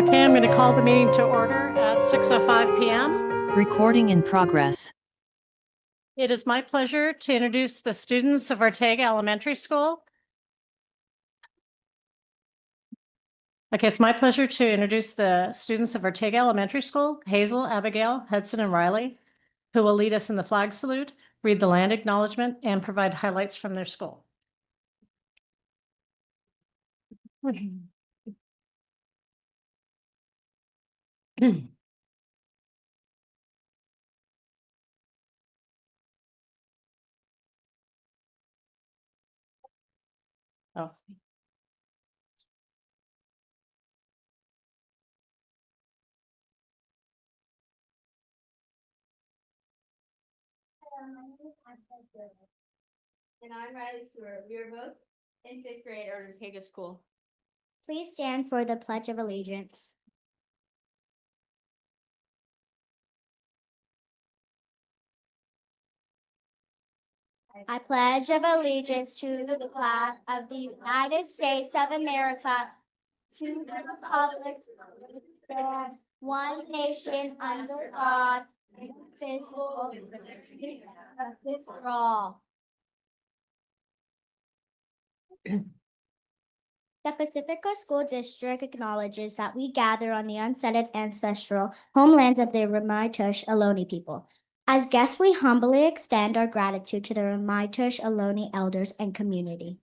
Okay, I'm going to call the meeting to order at 6:05 p.m. Recording in progress. It is my pleasure to introduce the students of Ortega Elementary School. Okay, it's my pleasure to introduce the students of Ortega Elementary School, Hazel, Abigail, Hudson, and Riley, who will lead us in the flag salute, read the land acknowledgement, and provide highlights from their school. Oh. And I'm Riley Stewart. We are both in fifth grade at Ortega School. Please stand for the Pledge of Allegiance. I pledge of allegiance to the flag of the United States of America, to the republic which stands one nation under God, indivisible, with liberty and justice for all. The Pacifica School District acknowledges that we gather on the unceded ancestral homelands of the Ramaytush Ohlone people. As guests, we humbly extend our gratitude to the Ramaytush Ohlone elders and community.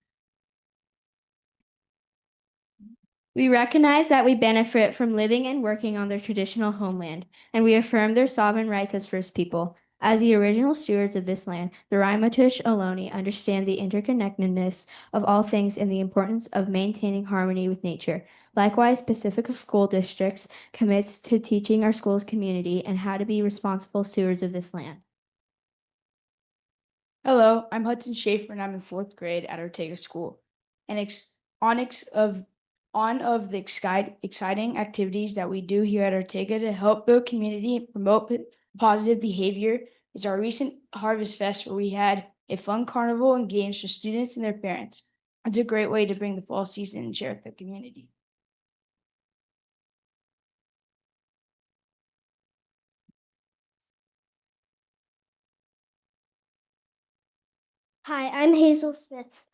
We recognize that we benefit from living and working on their traditional homeland, and we affirm their sovereign rights as First People. As the original stewards of this land, the Ramaytush Ohlone understand the interconnectedness of all things and the importance of maintaining harmony with nature. Likewise, Pacifica School Districts commits to teaching our school's community and how to be responsible stewards of this land. Hello, I'm Hudson Schaefer and I'm in fourth grade at Ortega School. And one of the exciting activities that we do here at Ortega to help build community and promote positive behavior is our recent Harvest Fest, where we had a fun carnival and games for students and their parents. It's a great way to bring the fall season and share with the community. Hi, I'm Hazel Smith.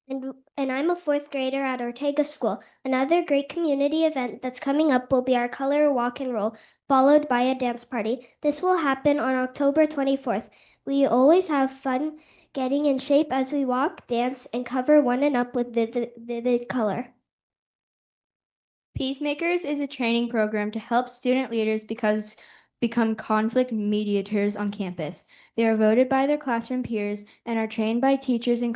And I'm a fourth grader at Ortega School. Another great community event that's coming up will be our color walk and roll, followed by a dance party. This will happen on October 24th. We always have fun getting in shape as we walk, dance, and cover one and up with vivid color. Peacemakers is a training program to help student leaders become conflict mediators on campus. They are voted by their classroom peers and are trained by teachers and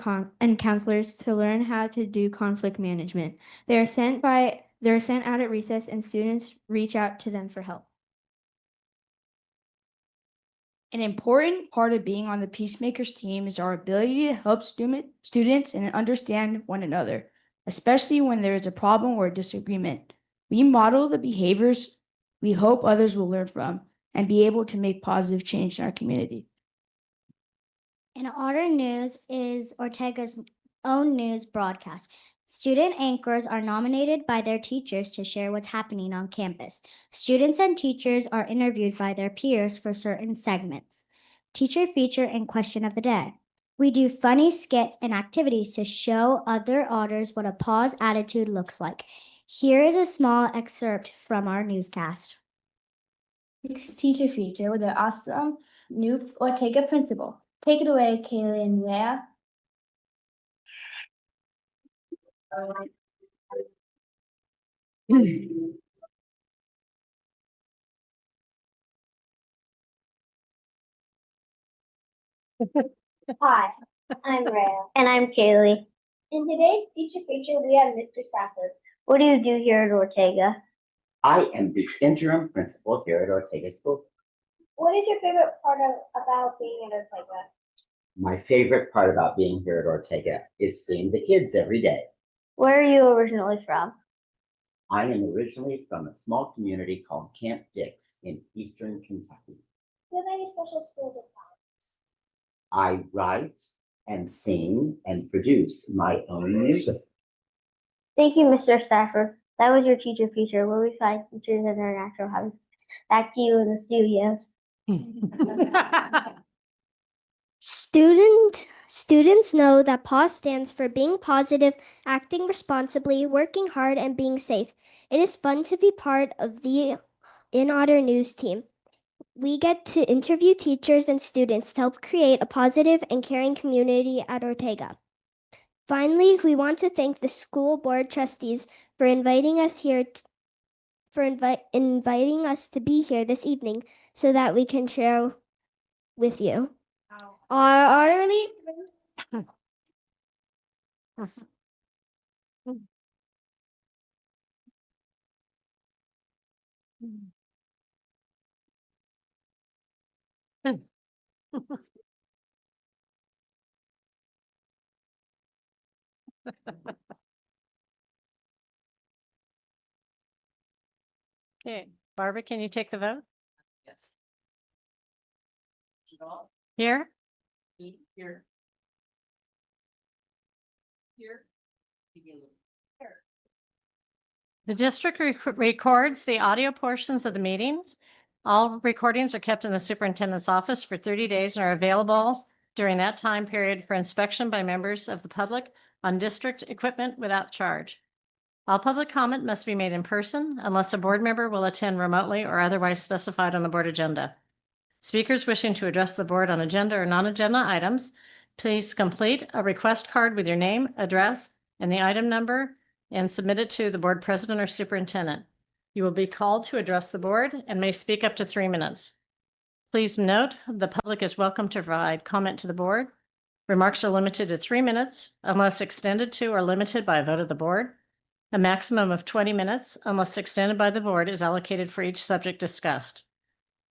counselors to learn how to do conflict management. They're sent out at recess, and students reach out to them for help. An important part of being on the Peacemakers team is our ability to help students and understand one another, especially when there is a problem or a disagreement. We model the behaviors we hope others will learn from and be able to make positive change in our community. And Otter News is Ortega's own news broadcast. Student anchors are nominated by their teachers to share what's happening on campus. Students and teachers are interviewed by their peers for certain segments. Teacher feature and question of the day. We do funny skits and activities to show other otters what a pause attitude looks like. Here is a small excerpt from our newscast. Teacher feature with our awesome new Ortega principal. Take it away, Kaylee and Leah. Hi, I'm Rhea. And I'm Kaylee. In today's teacher feature, we have Mr. Stafford. What do you do here at Ortega? I am the interim principal here at Ortega School. What is your favorite part about being at Ortega? My favorite part about being here at Ortega is seeing the kids every day. Where are you originally from? I am originally from a small community called Camp Dix in eastern Kentucky. Do you have any special skills or talents? I write and sing and produce my own music. Thank you, Mr. Stafford. That was your teacher feature, where we find teachers in their natural habitats. Back to you in the studios. Students know that PAW stands for being positive, acting responsibly, working hard, and being safe. It is fun to be part of the In Otter News team. We get to interview teachers and students to help create a positive and caring community at Ortega. Finally, we want to thank the school board trustees for inviting us here inviting us to be here this evening so that we can share with you. Our orderly Okay, Barbara, can you take the vote? Yes. Here? Here. Here. The district records the audio portions of the meetings. All recordings are kept in the superintendent's office for 30 days and are available during that time period for inspection by members of the public on district equipment without charge. All public comment must be made in person unless a board member will attend remotely or otherwise specified on the board agenda. Speakers wishing to address the board on agenda or non-agenda items, please complete a request card with your name, address, and the item number and submit it to the board president or superintendent. You will be called to address the board and may speak up to 3 minutes. Please note, the public is welcome to provide comment to the board. Remarks are limited to 3 minutes unless extended to or limited by a vote of the board. A maximum of 20 minutes, unless extended by the board, is allocated for each subject discussed.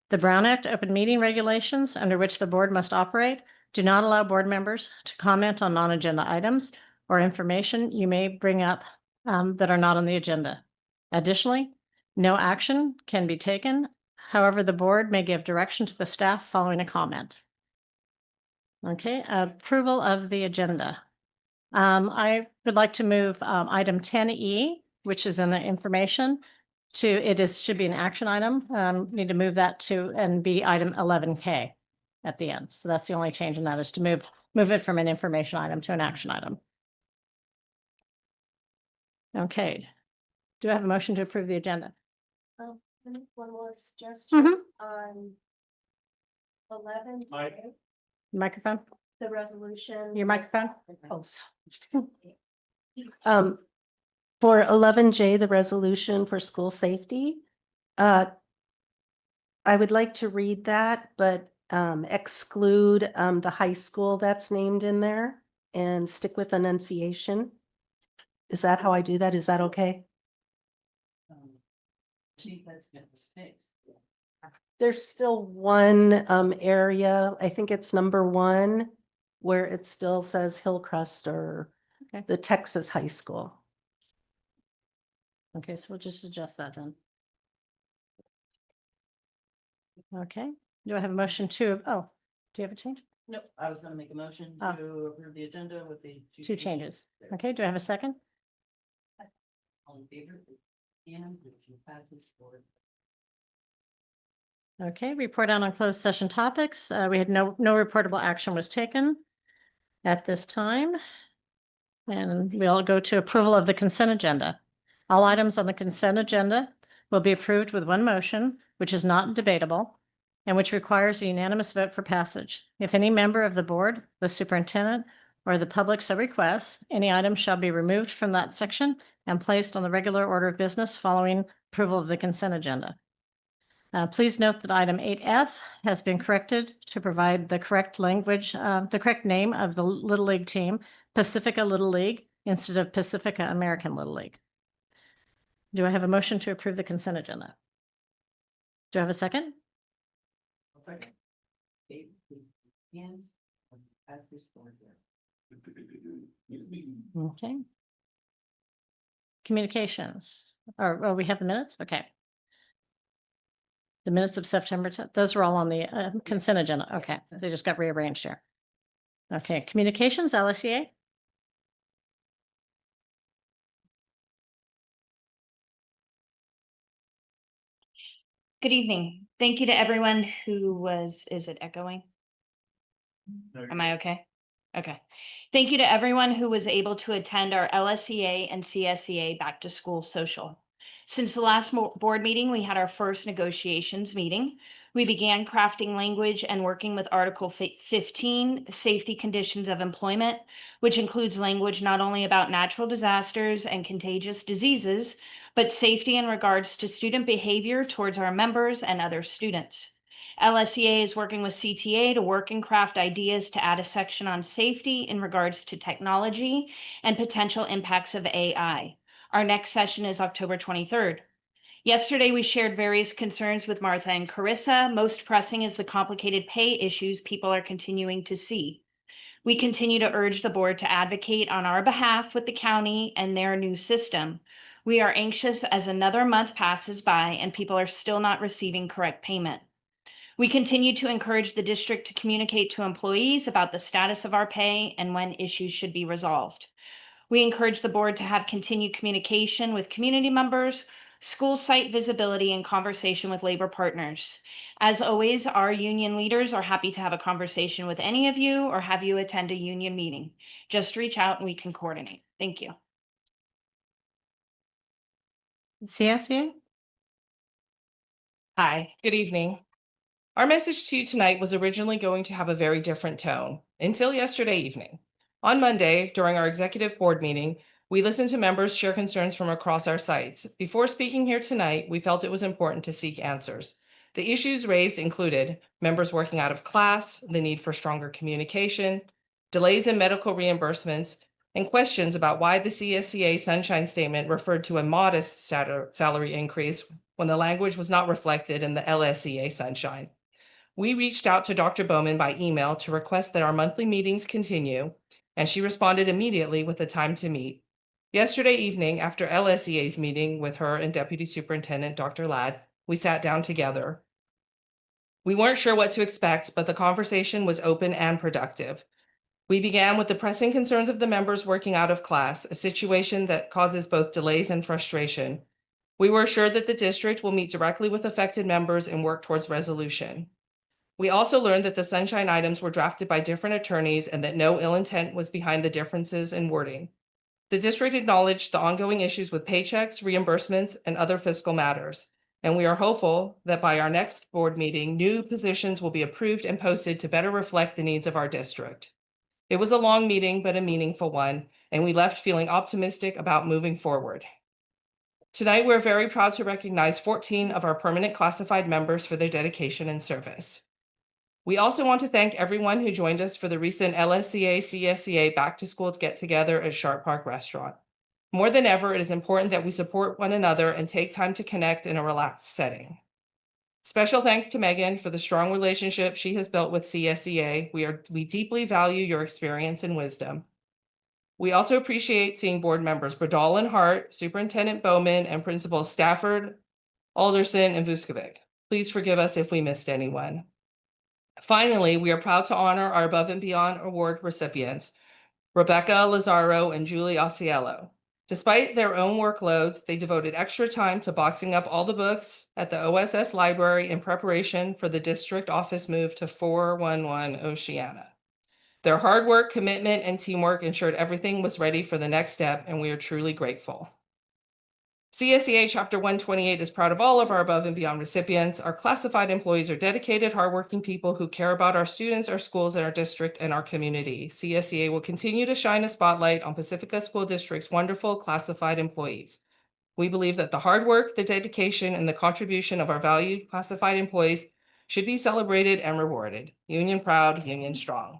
The Brown Act open meeting regulations under which the board must operate do not allow board members to comment on non-agenda items or information you may bring up that are not on the agenda. Additionally, no action can be taken. However, the board may give direction to the staff following a comment. Okay, approval of the agenda. I would like to move item 10E, which is in the information, should be an action item. Need to move that to and be item 11K at the end. So that's the only change in that, is to move it from an information item to an action item. Okay. Do I have a motion to approve the agenda? One more suggestion Mhm. on 11. Microphone, The resolution. your microphone. Oh, For 11J, the resolution for school safety, I would like to read that, but exclude the high school that's named in there and stick with enunciation. Is that how I do that? Is that okay? There's still one area, I think it's number 1, where it still says Hillcrest or Okay. the Texas high school. Okay, so we'll just adjust that then. Okay, do I have a motion to, oh, do you have a change? No, I was gonna make a motion Oh. to approve the agenda with the Two changes. there. Okay, do I have a second? All in favor? And motion passes forward. Okay, report out on closed session topics. We had no reportable action was taken at this time. And we'll go to approval of the consent agenda. All items on the consent agenda will be approved with one motion, which is not debatable, and which requires a unanimous vote for passage. If any member of the board, the superintendent, or the public so requests, any item shall be removed from that section and placed on the regular order of business following approval of the consent agenda. Please note that item 8F has been corrected to provide the correct language, the correct name of the Little League team, Pacifica Little League, instead of Pacifica American Little League. Do I have a motion to approve the consent agenda? Do I have a second? Second. And passes forward. Okay. Communications, or we have the minutes? Okay. The minutes of September 10th, those were all on the consent agenda. Okay, they just got rearranged here. Okay, communications, LSEA? Good evening. Thank you to everyone who was, is it echoing? Am I okay? Okay. Thank you to everyone who was able to attend our LSEA and CSEA back to school social. Since the last board meeting, we had our first negotiations meeting. We began crafting language and working with Article 15, Safety Conditions of Employment, which includes language not only about natural disasters and contagious diseases, but safety in regards to student behavior towards our members and other students. LSEA is working with CTA to work and craft ideas to add a section on safety in regards to technology and potential impacts of AI. Our next session is October 23rd. Yesterday, we shared various concerns with Martha and Carissa. Most pressing is the complicated pay issues people are continuing to see. We continue to urge the board to advocate on our behalf with the county and their new system. We are anxious as another month passes by and people are still not receiving correct payment. We continue to encourage the district to communicate to employees about the status of our pay and when issues should be resolved. We encourage the board to have continued communication with community members, school site visibility, and conversation with labor partners. As always, our union leaders are happy to have a conversation with any of you or have you attend a union meeting. Just reach out and we can coordinate. Thank you. CSU? Hi, good evening. Our message to you tonight was originally going to have a very different tone until yesterday evening. On Monday, during our executive board meeting, we listened to members share concerns from across our sites. Before speaking here tonight, we felt it was important to seek answers. The issues raised included members working out of class, the need for stronger communication, delays in medical reimbursements, and questions about why the CSCA Sunshine Statement referred to a modest salary increase when the language was not reflected in the LSEA Sunshine. We reached out to Dr. Bowman by email to request that our monthly meetings continue, and she responded immediately with a time to meet. Yesterday evening, after LSEA's meeting with her and Deputy Superintendent Dr. Ladd, we sat down together. We weren't sure what to expect, but the conversation was open and productive. We began with the pressing concerns of the members working out of class, a situation that causes both delays and frustration. We were assured that the district will meet directly with affected members and work towards resolution. We also learned that the sunshine items were drafted by different attorneys and that no ill intent was behind the differences in wording. The district acknowledged the ongoing issues with paychecks, reimbursements, and other fiscal matters, and we are hopeful that by our next board meeting, new positions will be approved and posted to better reflect the needs of our district. It was a long meeting, but a meaningful one, and we left feeling optimistic about moving forward. Tonight, we're very proud to recognize 14 of our permanent classified members for their dedication and service. We also want to thank everyone who joined us for the recent LSCA CSCA Back to School Get Together at Sharp Park Restaurant. More than ever, it is important that we support one another and take time to connect in a relaxed setting. Special thanks to Megan for the strong relationship she has built with CSCA. We deeply value your experience and wisdom. We also appreciate seeing board members Bradal and Hart, Superintendent Bowman, and Principals Stafford, Alderson, and Vuskovic. Please forgive us if we missed anyone. Finally, we are proud to honor our Above and Beyond Award recipients, Rebecca Lazaro and Julie Osiello. Despite their own workloads, they devoted extra time to boxing up all the books at the OSS library in preparation for the district office move to 411 Oceana. Their hard work, commitment, and teamwork ensured everything was ready for the next step, and we are truly grateful. CSEA Chapter 128 is proud of all of our Above and Beyond recipients. Our classified employees are dedicated, hardworking people who care about our students, our schools, and our district and our community. CSEA will continue to shine a spotlight on Pacifica School District's wonderful classified employees. We believe that the hard work, the dedication, and the contribution of our valued classified employees should be celebrated and rewarded. Union proud, union strong.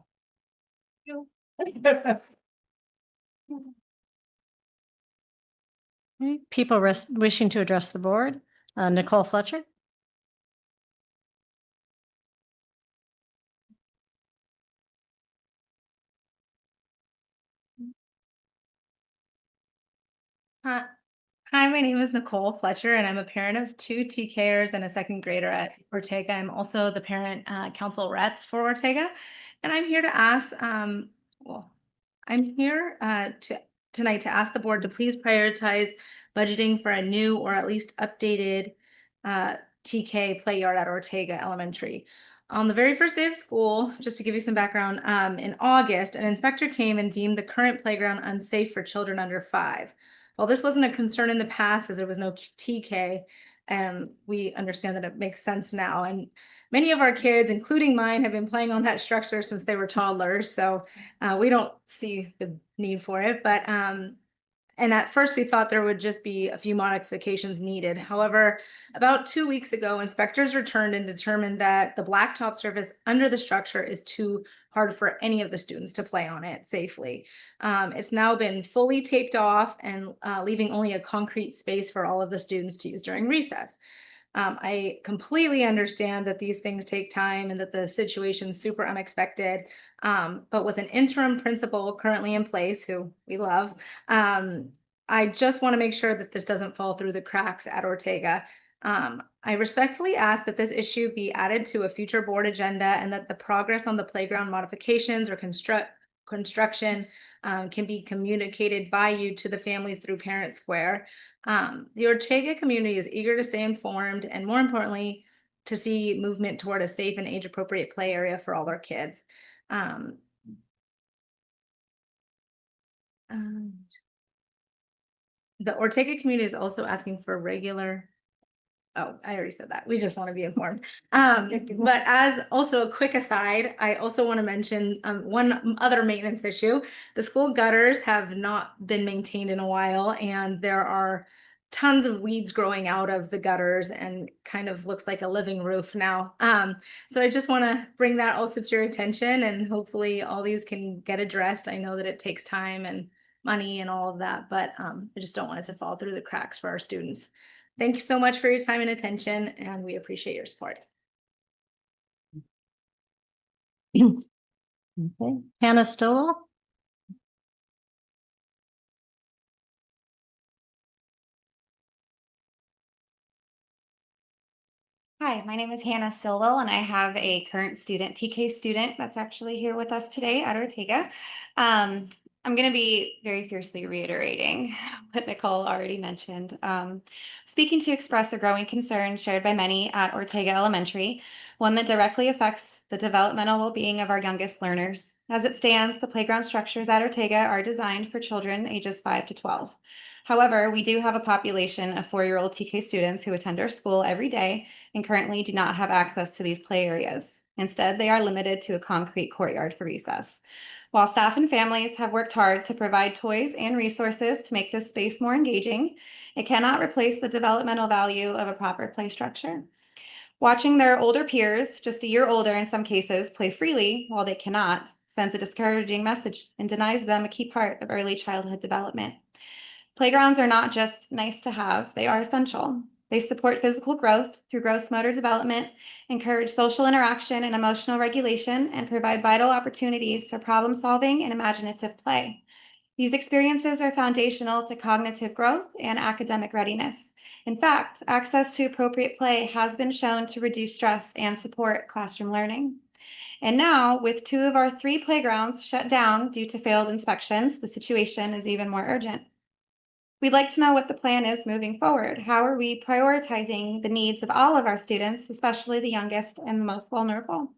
People wishing to address the board. Nicole Fletcher. Hi, my name is Nicole Fletcher, and I'm a parent of two TKers and a second grader at Ortega. I'm also the parent council rep for Ortega, and I'm here to ask, tonight to ask the board to please prioritize budgeting for a new or at least updated TK play yard at Ortega Elementary. On the very first day of school, just to give you some background, in August, an inspector came and deemed the current playground unsafe for children under 5. While this wasn't a concern in the past as there was no TK, we understand that it makes sense now. And many of our kids, including mine, have been playing on that structure since they were toddlers. So we don't see the need for it. But and at first we thought there would just be a few modifications needed. However, about 2 weeks ago, inspectors returned and determined that the blacktop surface under the structure is too hard for any of the students to play on it safely. It's now been fully taped off and leaving only a concrete space for all of the students to use during recess. I completely understand that these things take time and that the situation's super unexpected. But with an interim principal currently in place, who we love, I just want to make sure that this doesn't fall through the cracks at Ortega. I respectfully ask that this issue be added to a future board agenda and that the progress on the playground modifications or construction can be communicated by you to the families through Parent Square. The Ortega community is eager to stay informed and, more importantly, to see movement toward a safe and age-appropriate play area for all our kids. The Ortega community is also asking for regular. Oh, I already said that. We just want to be informed. But as also a quick aside, I also want to mention one other maintenance issue. The school gutters have not been maintained in a while, and there are tons of weeds growing out of the gutters and kind of looks like a living roof now. So I just want to bring that also to your attention, and hopefully all these can get addressed. I know that it takes time and money and all of that, but I just don't want it to fall through the cracks for our students. Thank you so much for your time and attention, and we appreciate your support. Okay. Hannah Stillwell? Hi, my name is Hannah Stillwell, and I have a current student, TK student, that's actually here with us today at Ortega. I'm going to be very fiercely reiterating what Nicole already mentioned. Speaking to express a growing concern shared by many at Ortega Elementary, one that directly affects the developmental well-being of our youngest learners. As it stands, the playground structures at Ortega are designed for children ages 5 to 12. However, we do have a population of 4-year-old TK students who attend our school every day and currently do not have access to these play areas. Instead, they are limited to a concrete courtyard for recess. While staff and families have worked hard to provide toys and resources to make this space more engaging, it cannot replace the developmental value of a proper play structure. Watching their older peers, just a year older in some cases, play freely while they cannot sends a discouraging message and denies them a key part of early childhood development. Playgrounds are not just nice to have, they are essential. They support physical growth through gross motor development, encourage social interaction and emotional regulation, and provide vital opportunities for problem solving and imaginative play. These experiences are foundational to cognitive growth and academic readiness. In fact, access to appropriate play has been shown to reduce stress and support classroom learning. And now, with 2 of our 3 playgrounds shut down due to failed inspections, the situation is even more urgent. We'd like to know what the plan is moving forward. How are we prioritizing the needs of all of our students, especially the youngest and the most vulnerable?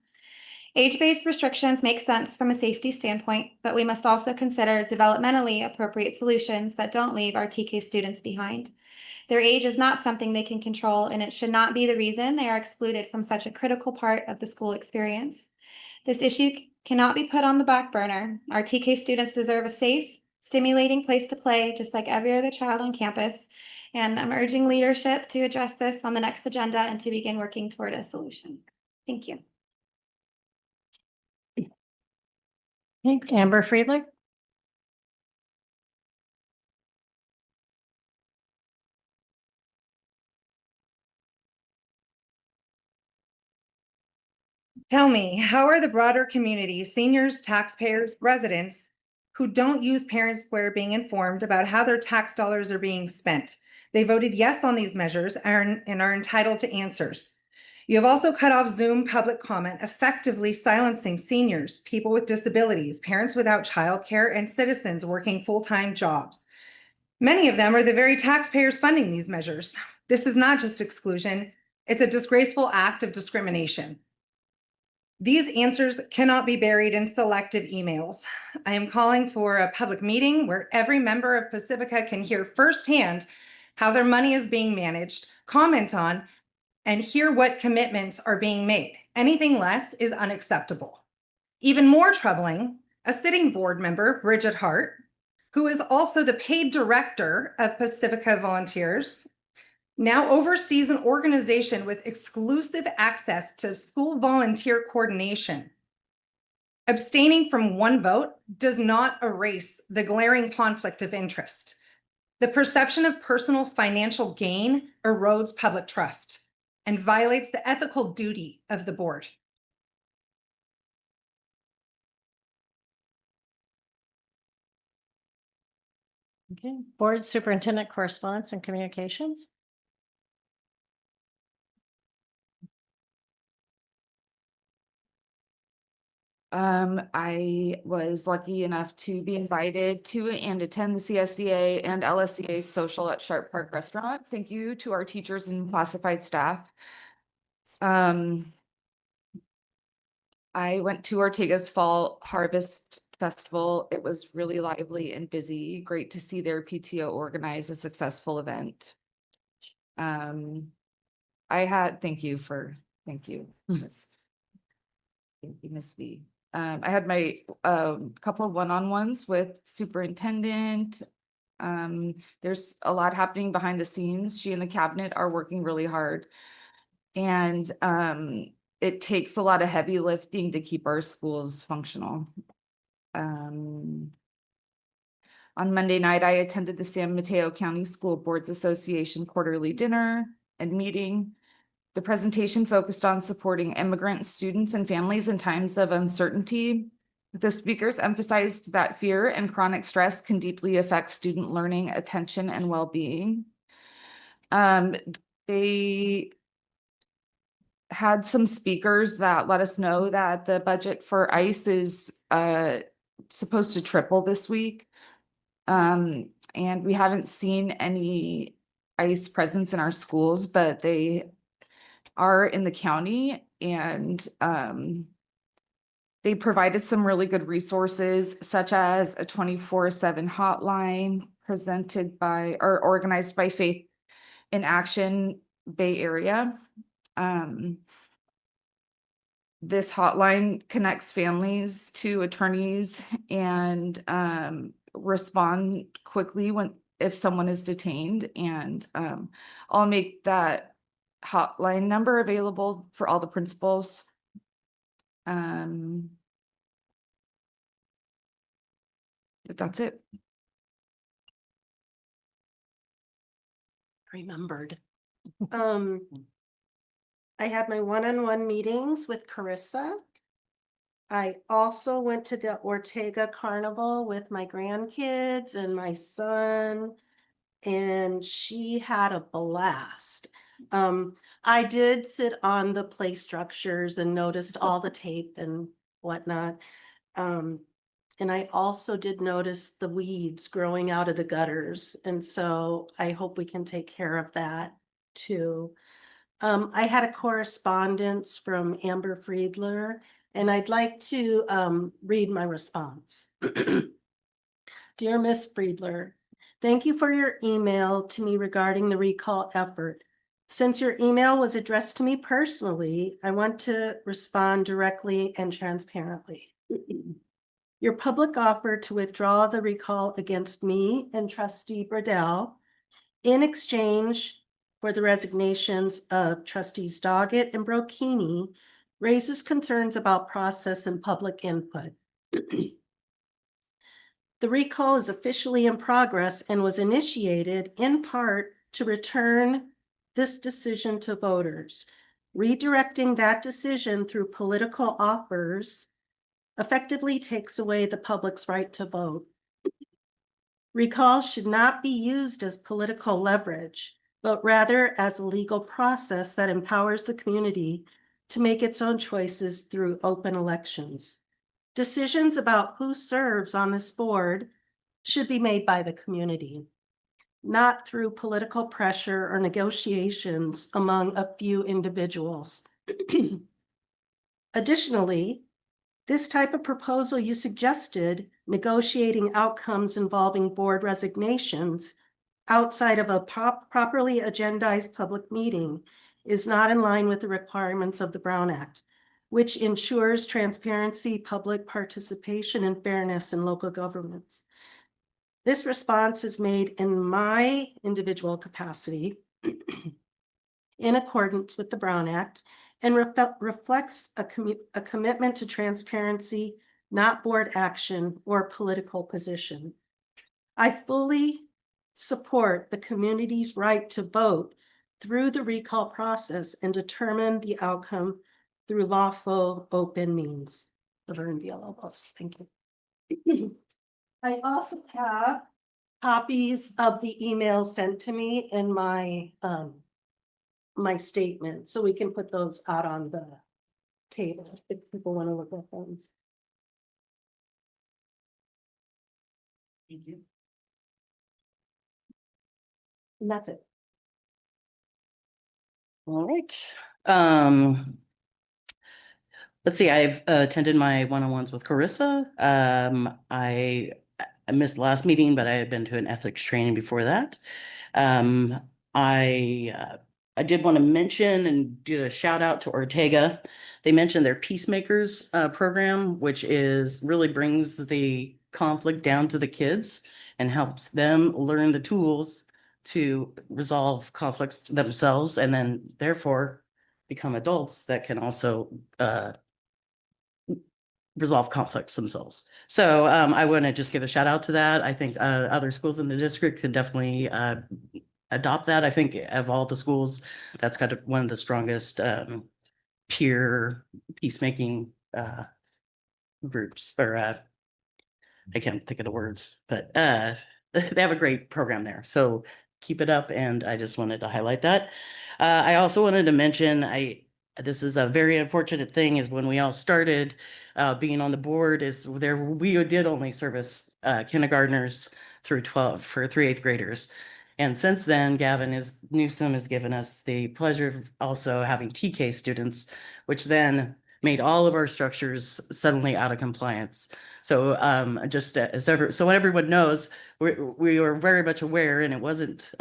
Age-based restrictions make sense from a safety standpoint, but we must also consider developmentally appropriate solutions that don't leave our TK students behind. Their age is not something they can control, and it should not be the reason they are excluded from such a critical part of the school experience. This issue cannot be put on the back burner. Our TK students deserve a safe, stimulating place to play, just like every other child on campus. And I'm urging leadership to address this on the next agenda and to begin working toward a solution. Thank you. Okay. Amber Friedler? Tell me, how are the broader community, seniors, taxpayers, residents who don't use Parent Square being informed about how their tax dollars are being spent? They voted yes on these measures and are entitled to answers. You have also cut off Zoom public comment, effectively silencing seniors, people with disabilities, parents without childcare, and citizens working full-time jobs. Many of them are the very taxpayers funding these measures. This is not just exclusion. It's a disgraceful act of discrimination. These answers cannot be buried in selective emails. I am calling for a public meeting where every member of Pacifica can hear firsthand how their money is being managed, comment on, and hear what commitments are being made. Anything less is unacceptable. Even more troubling, a sitting board member, Bridget Hart, who is also the paid director of Pacifica Volunteers, now oversees an organization with exclusive access to school volunteer coordination. Abstaining from one vote does not erase the glaring conflict of interest. The perception of personal financial gain erodes public trust and violates the ethical duty of the board. Okay, Board Superintendent Correspondence and Communications. I was lucky enough to be invited to and attend the CSCA and LSCA social at Sharp Park Restaurant. Thank you to our teachers and classified staff. I went to Ortega's Fall Harvest Festival. It was really lively and busy. Great to see their PTO organize a successful event. Thank you, Miss. Thank you, Miss V. I had my couple of one-on-ones with superintendent. There's a lot happening behind the scenes. She and the cabinet are working really hard. And it takes a lot of heavy lifting to keep our schools functional. On Monday night, I attended the San Mateo County School Boards Association quarterly dinner and meeting. The presentation focused on supporting immigrant students and families in times of uncertainty. The speakers emphasized that fear and chronic stress can deeply affect student learning, attention, and well-being. They had some speakers that let us know that the budget for ICE is supposed to triple this week. And we haven't seen any ICE presence in our schools, but they are in the county, and they provided some really good resources, such as a 24/7 hotline presented by or organized by Faith in Action Bay Area. This hotline connects families to attorneys and respond quickly if someone is detained. And I'll make that hotline number available for all the principals. But that's it. Remembered. I had my one-on-one meetings with Carissa. I also went to the Ortega Carnival with my grandkids and my son, and she had a blast. I did sit on the play structures and noticed all the tape and whatnot. And I also did notice the weeds growing out of the gutters. And so I hope we can take care of that too. I had a correspondence from Amber Friedler, and I'd like to read my response. Dear Miss Friedler, thank you for your email to me regarding the recall effort. Since your email was addressed to me personally, I want to respond directly and transparently. Your public offer to withdraw the recall against me and Trustee Bradell in exchange for the resignations of Trustees Doggett and Brocchini raises concerns about process and public input. The recall is officially in progress and was initiated in part to return this decision to voters. Redirecting that decision through political offers effectively takes away the public's right to vote. Recalls should not be used as political leverage, but rather as a legal process that empowers the community to make its own choices through open elections. Decisions about who serves on this board should be made by the community. not through political pressure or negotiations among a few individuals. Additionally, this type of proposal you suggested, negotiating outcomes involving board resignations outside of a properly agendized public meeting, is not in line with the requirements of the Brown Act, which ensures transparency, public participation, and fairness in local governments. This response is made in my individual capacity in accordance with the Brown Act and reflects a commitment to transparency, not board action or political position. I fully support the community's right to vote through the recall process and determine the outcome through lawful open means. Laverne Villalobos, thank you. I also have copies of the email sent to me in my my statement, so we can put those out on the table if people want to look at them. Thank you. And that's it. All right. Let's see, I've attended my one-on-ones with Carissa. I missed the last meeting, but I had been to an ethics training before that. I did want to mention and do a shout out to Ortega. They mentioned their Peacemakers program, which is really brings the conflict down to the kids and helps them learn the tools to resolve conflicts themselves and then therefore become adults that can also resolve conflicts themselves. So I want to just give a shout out to that. I think other schools in the district can definitely adopt that. I think of all the schools, that's kind of one of the strongest peer peacemaking groups, or I can't think of the words, but they have a great program there. So keep it up. And I just wanted to highlight that. I also wanted to mention, this is a very unfortunate thing, is when we all started being on the board, is there we did only service kindergartners through 12 for 3 8th graders. And since then, Newsom has given us the pleasure of also having TK students, which then made all of our structures suddenly out of compliance. So just so everyone knows, we were very much aware, and it wasn't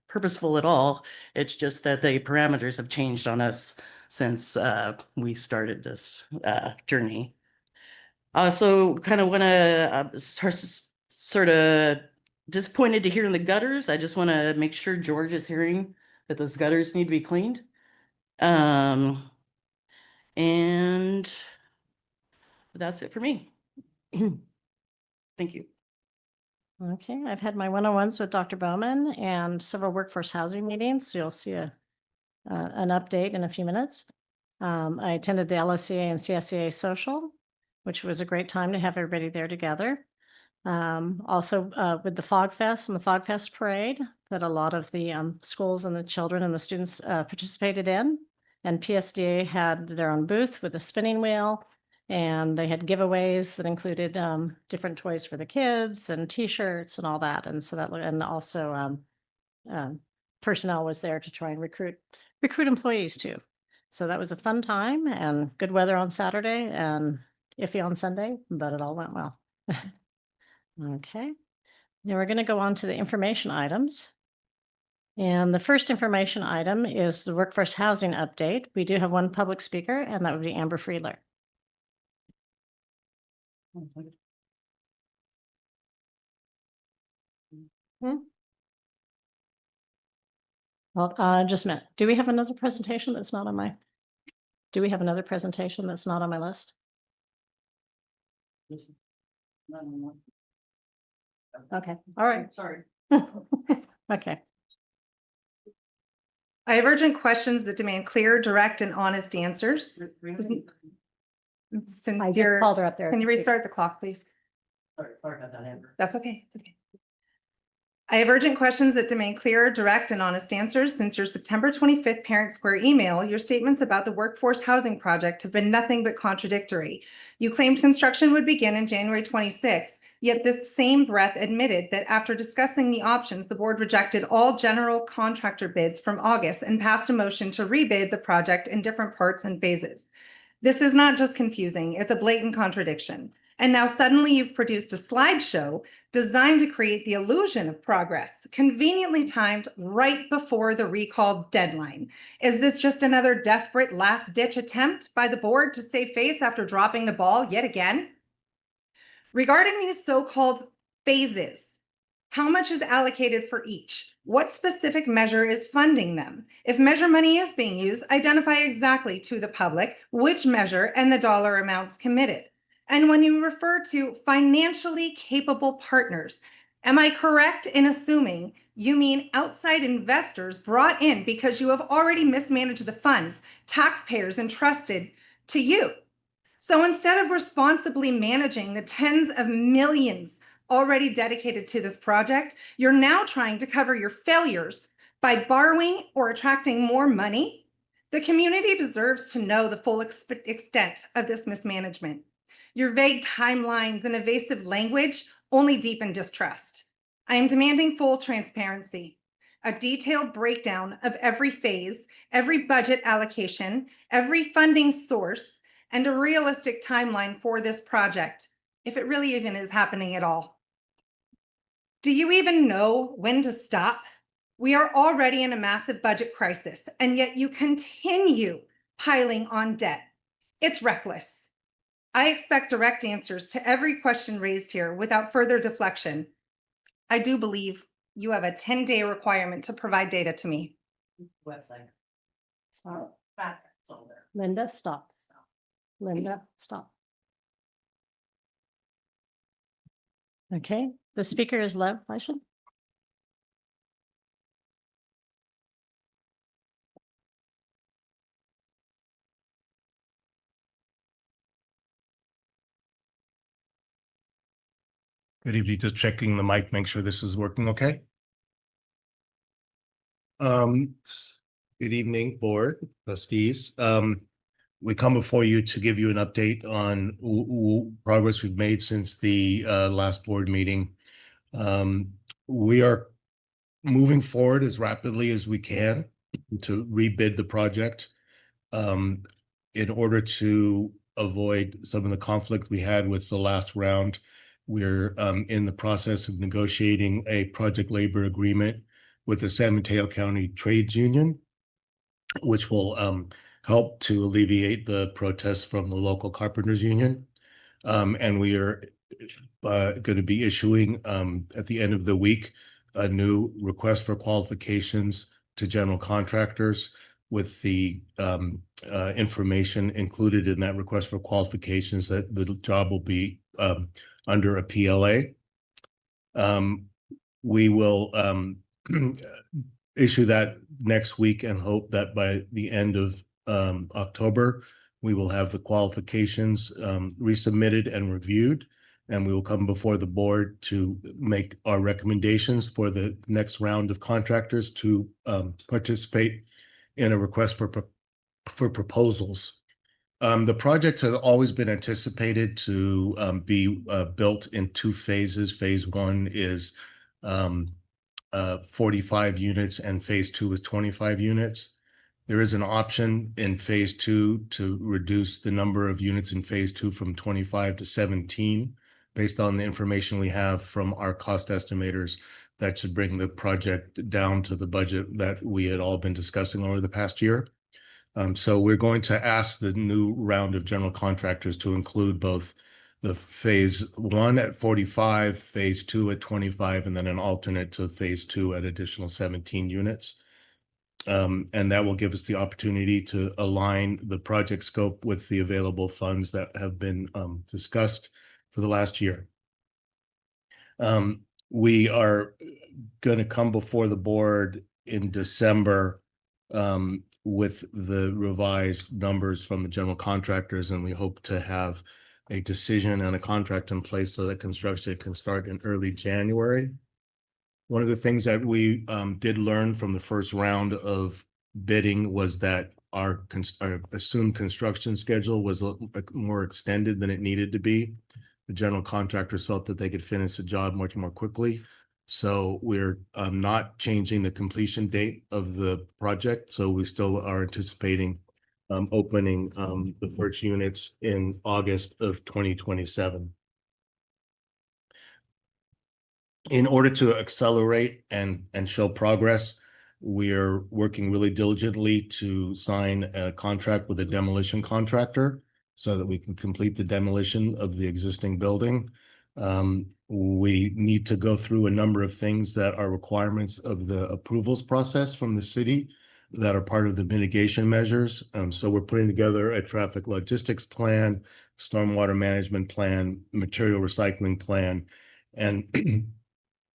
purposeful at all. It's just that the parameters have changed on us since we started this journey. I also kind of want to sort of disappointed to hear in the gutters. I just want to make sure George is hearing that those gutters need to be cleaned. And that's it for me. Thank you. Okay, I've had my one-on-ones with Dr. Bowman and several workforce housing meetings. So you'll see an update in a few minutes. I attended the LSCA and CSCA social, which was a great time to have everybody there together. Also with the Fog Fest and the Fog Fest parade that a lot of the schools and the children and the students participated in. And PSD had their own booth with a spinning wheel, and they had giveaways that included different toys for the kids and T-shirts and all that. And so and also personnel was there to try and recruit employees too. So that was a fun time and good weather on Saturday and iffy on Sunday, but it all went well. Okay, now we're going to go on to the information items. And the first information item is the workforce housing update. We do have one public speaker, and that would be Amber Friedler. Well, just a minute. Do we have another presentation that's not on my? Do we have another presentation that's not on my list? Okay, all right. Sorry. Okay. I have urgent questions that demand clear, direct, and honest answers. Since I just called her up there. Can you restart the clock, please? Sorry about that, Amber. That's okay. It's okay. I have urgent questions that demand clear, direct, and honest answers. Since your September 25th Parent Square email, your statements about the workforce housing project have been nothing but contradictory. You claimed construction would begin in January 26th, yet the same breath admitted that after discussing the options, the board rejected all general contractor bids from August and passed a motion to rebid the project in different parts and phases. This is not just confusing, it's a blatant contradiction. And now suddenly you've produced a slideshow designed to create the illusion of progress, conveniently timed right before the recall deadline. Is this just another desperate last-ditch attempt by the board to save face after dropping the ball yet again? Regarding these so-called phases, how much is allocated for each? What specific measure is funding them? If measure money is being used, identify exactly to the public which measure and the dollar amounts committed. And when you refer to financially capable partners, am I correct in assuming you mean outside investors brought in because you have already mismanaged the funds taxpayers entrusted to you? So instead of responsibly managing the tens of millions already dedicated to this project, you're now trying to cover your failures by borrowing or attracting more money. The community deserves to know the full extent of this mismanagement. Your vague timelines and evasive language only deepen distrust. I am demanding full transparency, a detailed breakdown of every phase, every budget allocation, every funding source, and a realistic timeline for this project, if it really even is happening at all. Do you even know when to stop? We are already in a massive budget crisis, and yet you continue piling on debt. It's reckless. I expect direct answers to every question raised here without further deflection. I do believe you have a 10-day requirement to provide data to me. Website. Stop. It's all there. Linda, stop. Linda, stop. Okay, the speaker is Lev Fleischman. Good evening, just checking the mic, make sure this is working okay. Good evening, board, trustees. We come before you to give you an update on progress we've made since the last board meeting. We are moving forward as rapidly as we can to rebid the project in order to avoid some of the conflict we had with the last round. We're in the process of negotiating a project labor agreement with the San Mateo County Trades Union, which will help to alleviate the protests from the local carpenters union. And we are going to be issuing at the end of the week a new request for qualifications to general contractors with the information included in that request for qualifications that the job will be under a PLA. We will issue that next week and hope that by the end of October, we will have the qualifications resubmitted and reviewed, and we will come before the board to make our recommendations for the next round of contractors to participate in a request for proposals. The project had always been anticipated to be built in two phases. Phase one is 45 units and phase two is 25 units. There is an option in phase two to reduce the number of units in phase two from 25 to 17, based on the information we have from our cost estimators. That should bring the project down to the budget that we had all been discussing over the past year. So we're going to ask the new round of general contractors to include both the phase one at 45, phase two at 25, and then an alternate to phase two at additional 17 units. And that will give us the opportunity to align the project scope with the available funds that have been discussed for the last year. We are going to come before the board in December with the revised numbers from the general contractors, and we hope to have a decision and a contract in place so that construction can start in early January. One of the things that we did learn from the first round of bidding was that our assumed construction schedule was more extended than it needed to be. The general contractors felt that they could finish the job much more quickly. So we're not changing the completion date of the project. So we still are anticipating opening the first units in August of 2027. In order to accelerate and show progress, we are working really diligently to sign a contract with a demolition contractor so that we can complete the demolition of the existing building. We need to go through a number of things that are requirements of the approvals process from the city that are part of the mitigation measures. So we're putting together a traffic logistics plan, stormwater management plan, material recycling plan, and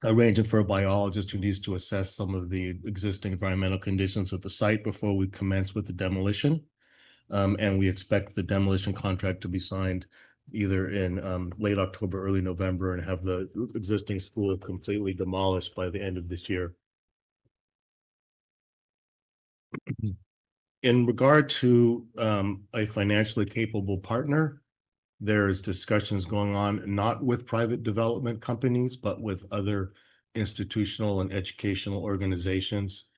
arranging for a biologist who needs to assess some of the existing environmental conditions of the site before we commence with the demolition. And we expect the demolition contract to be signed either in late October, early November, and have the existing school completely demolished by the end of this year. In regard to a financially capable partner, there's discussions going on, not with private development companies, but with other institutional and educational organizations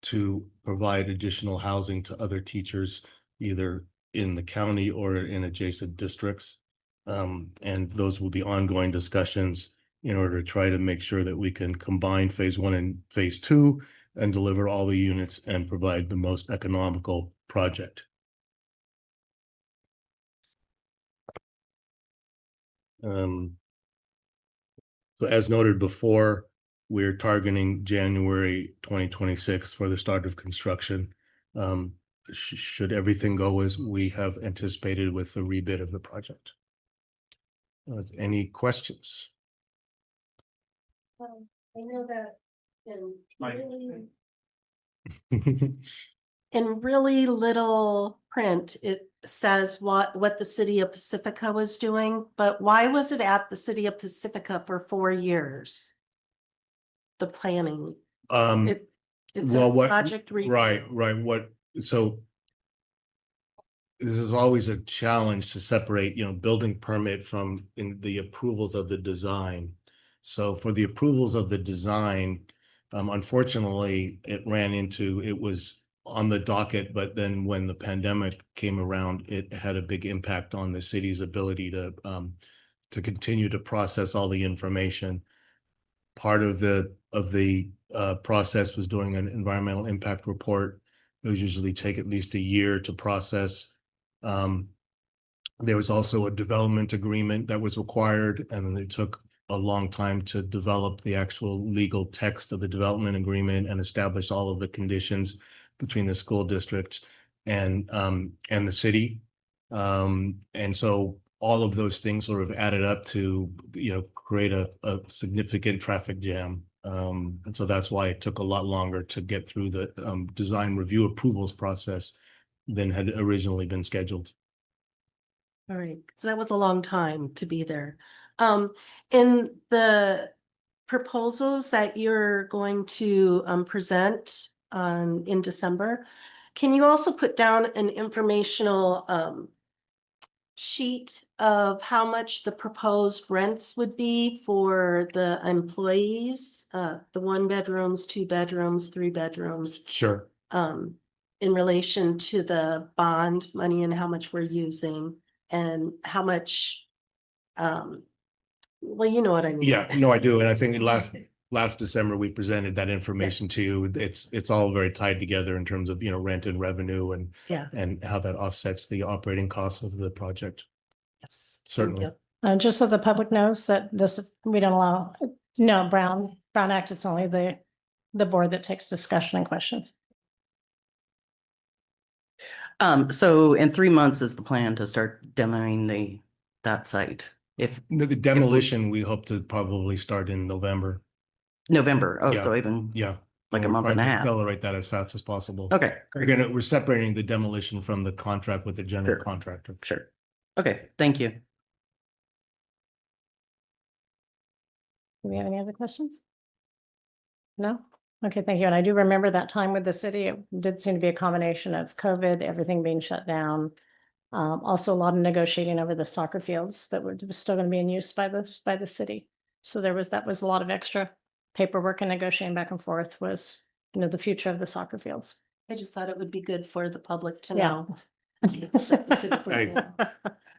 to provide additional housing to other teachers, either in the county or in adjacent districts. And those will be ongoing discussions in order to try to make sure that we can combine phase 1 and phase 2 and deliver all the units and provide the most economical project. So as noted before, we're targeting January 2026 for the start of construction. Should everything go as we have anticipated with the rebid of the project. Any questions? I know that in really little print, it says what the city of Pacifica was doing, but why was it at the city of Pacifica for 4 years? The planning. It's a project. Right. So this is always a challenge to separate, building permit from the approvals of the design. So for the approvals of the design, unfortunately, it was on the docket, but then when the pandemic came around, it had a big impact on the city's ability to continue to process all the information. Part of the process was doing an environmental impact report. Those usually take at least a year to process. There was also a development agreement that was required, and then it took a long time to develop the actual legal text of the development agreement and establish all of the conditions between the school district and the city. And so all of those things sort of added up to, create a significant traffic jam. And so that's why it took a lot longer to get through the design review approvals process than had originally been scheduled. All right, so that was a long time to be there. In the proposals that you're going to present in December, can you also put down an informational sheet of how much the proposed rents would be for the employees, the 1 bedrooms, 2 bedrooms, 3 bedrooms? Sure. In relation to the bond money and how much we're using and how much, well, you know what I mean. Yeah, no, I do. And I think last December, we presented that information to you. It's all very tied together in terms of, rent and revenue and how that offsets the operating costs of the project. Yes. Certainly. Just so the public knows that we don't allow, no, Brown Act, it's only the board that takes discussion and questions. So in 3 months is the plan to start demoing that site. No, the demolition, we hope to probably start in November. November. Oh, Yeah. so even Yeah. like a We're month trying and a to half. accelerate that as fast as possible. Okay. We're separating the demolition from the contract with the general contractor. Sure. Okay. Thank you. Do we have any other questions? No? Okay, thank you. And I do remember that time with the city. It did seem to be a combination of COVID, everything being shut down. Also a lot of negotiating over the soccer fields that were still going to be in use by the city. So that was a lot of extra paperwork and negotiating back and forth was, the future of the soccer fields. I just thought it would be good for the public to Yeah. know. Specifically.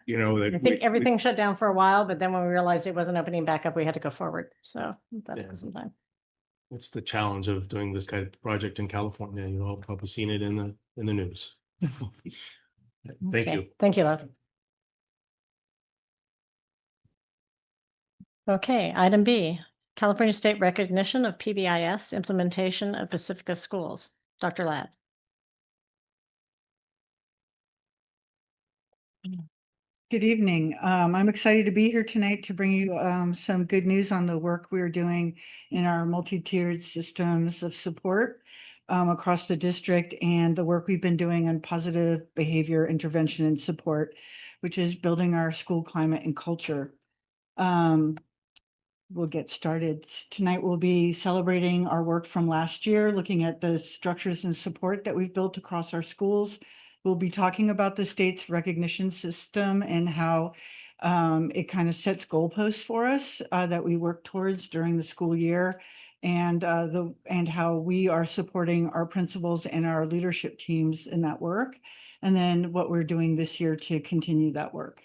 You know, that I think everything shut down for a while, but then when we realized it wasn't opening back up, we had to go forward. So that Yeah. took some time. it's the challenge of doing this kind of project in California. You've all probably seen it in the news. Thank Okay. you. Thank you, love. Okay, item B, California State recognition of PBIS implementation of Pacifica schools. Dr. Ladd. Good evening. I'm excited to be here tonight to bring you some good news on the work we're doing in our multi-tiered systems of support across the district and the work we've been doing on positive behavior intervention and support, which is building our school climate and culture. We'll get started. Tonight we'll be celebrating our work from last year, looking at the structures and support that we've built across our schools. We'll be talking about the state's recognition system and how it kind of sets goalposts for us that we work towards during the school year, and how we are supporting our principals and our leadership teams in that work, and then what we're doing this year to continue that work.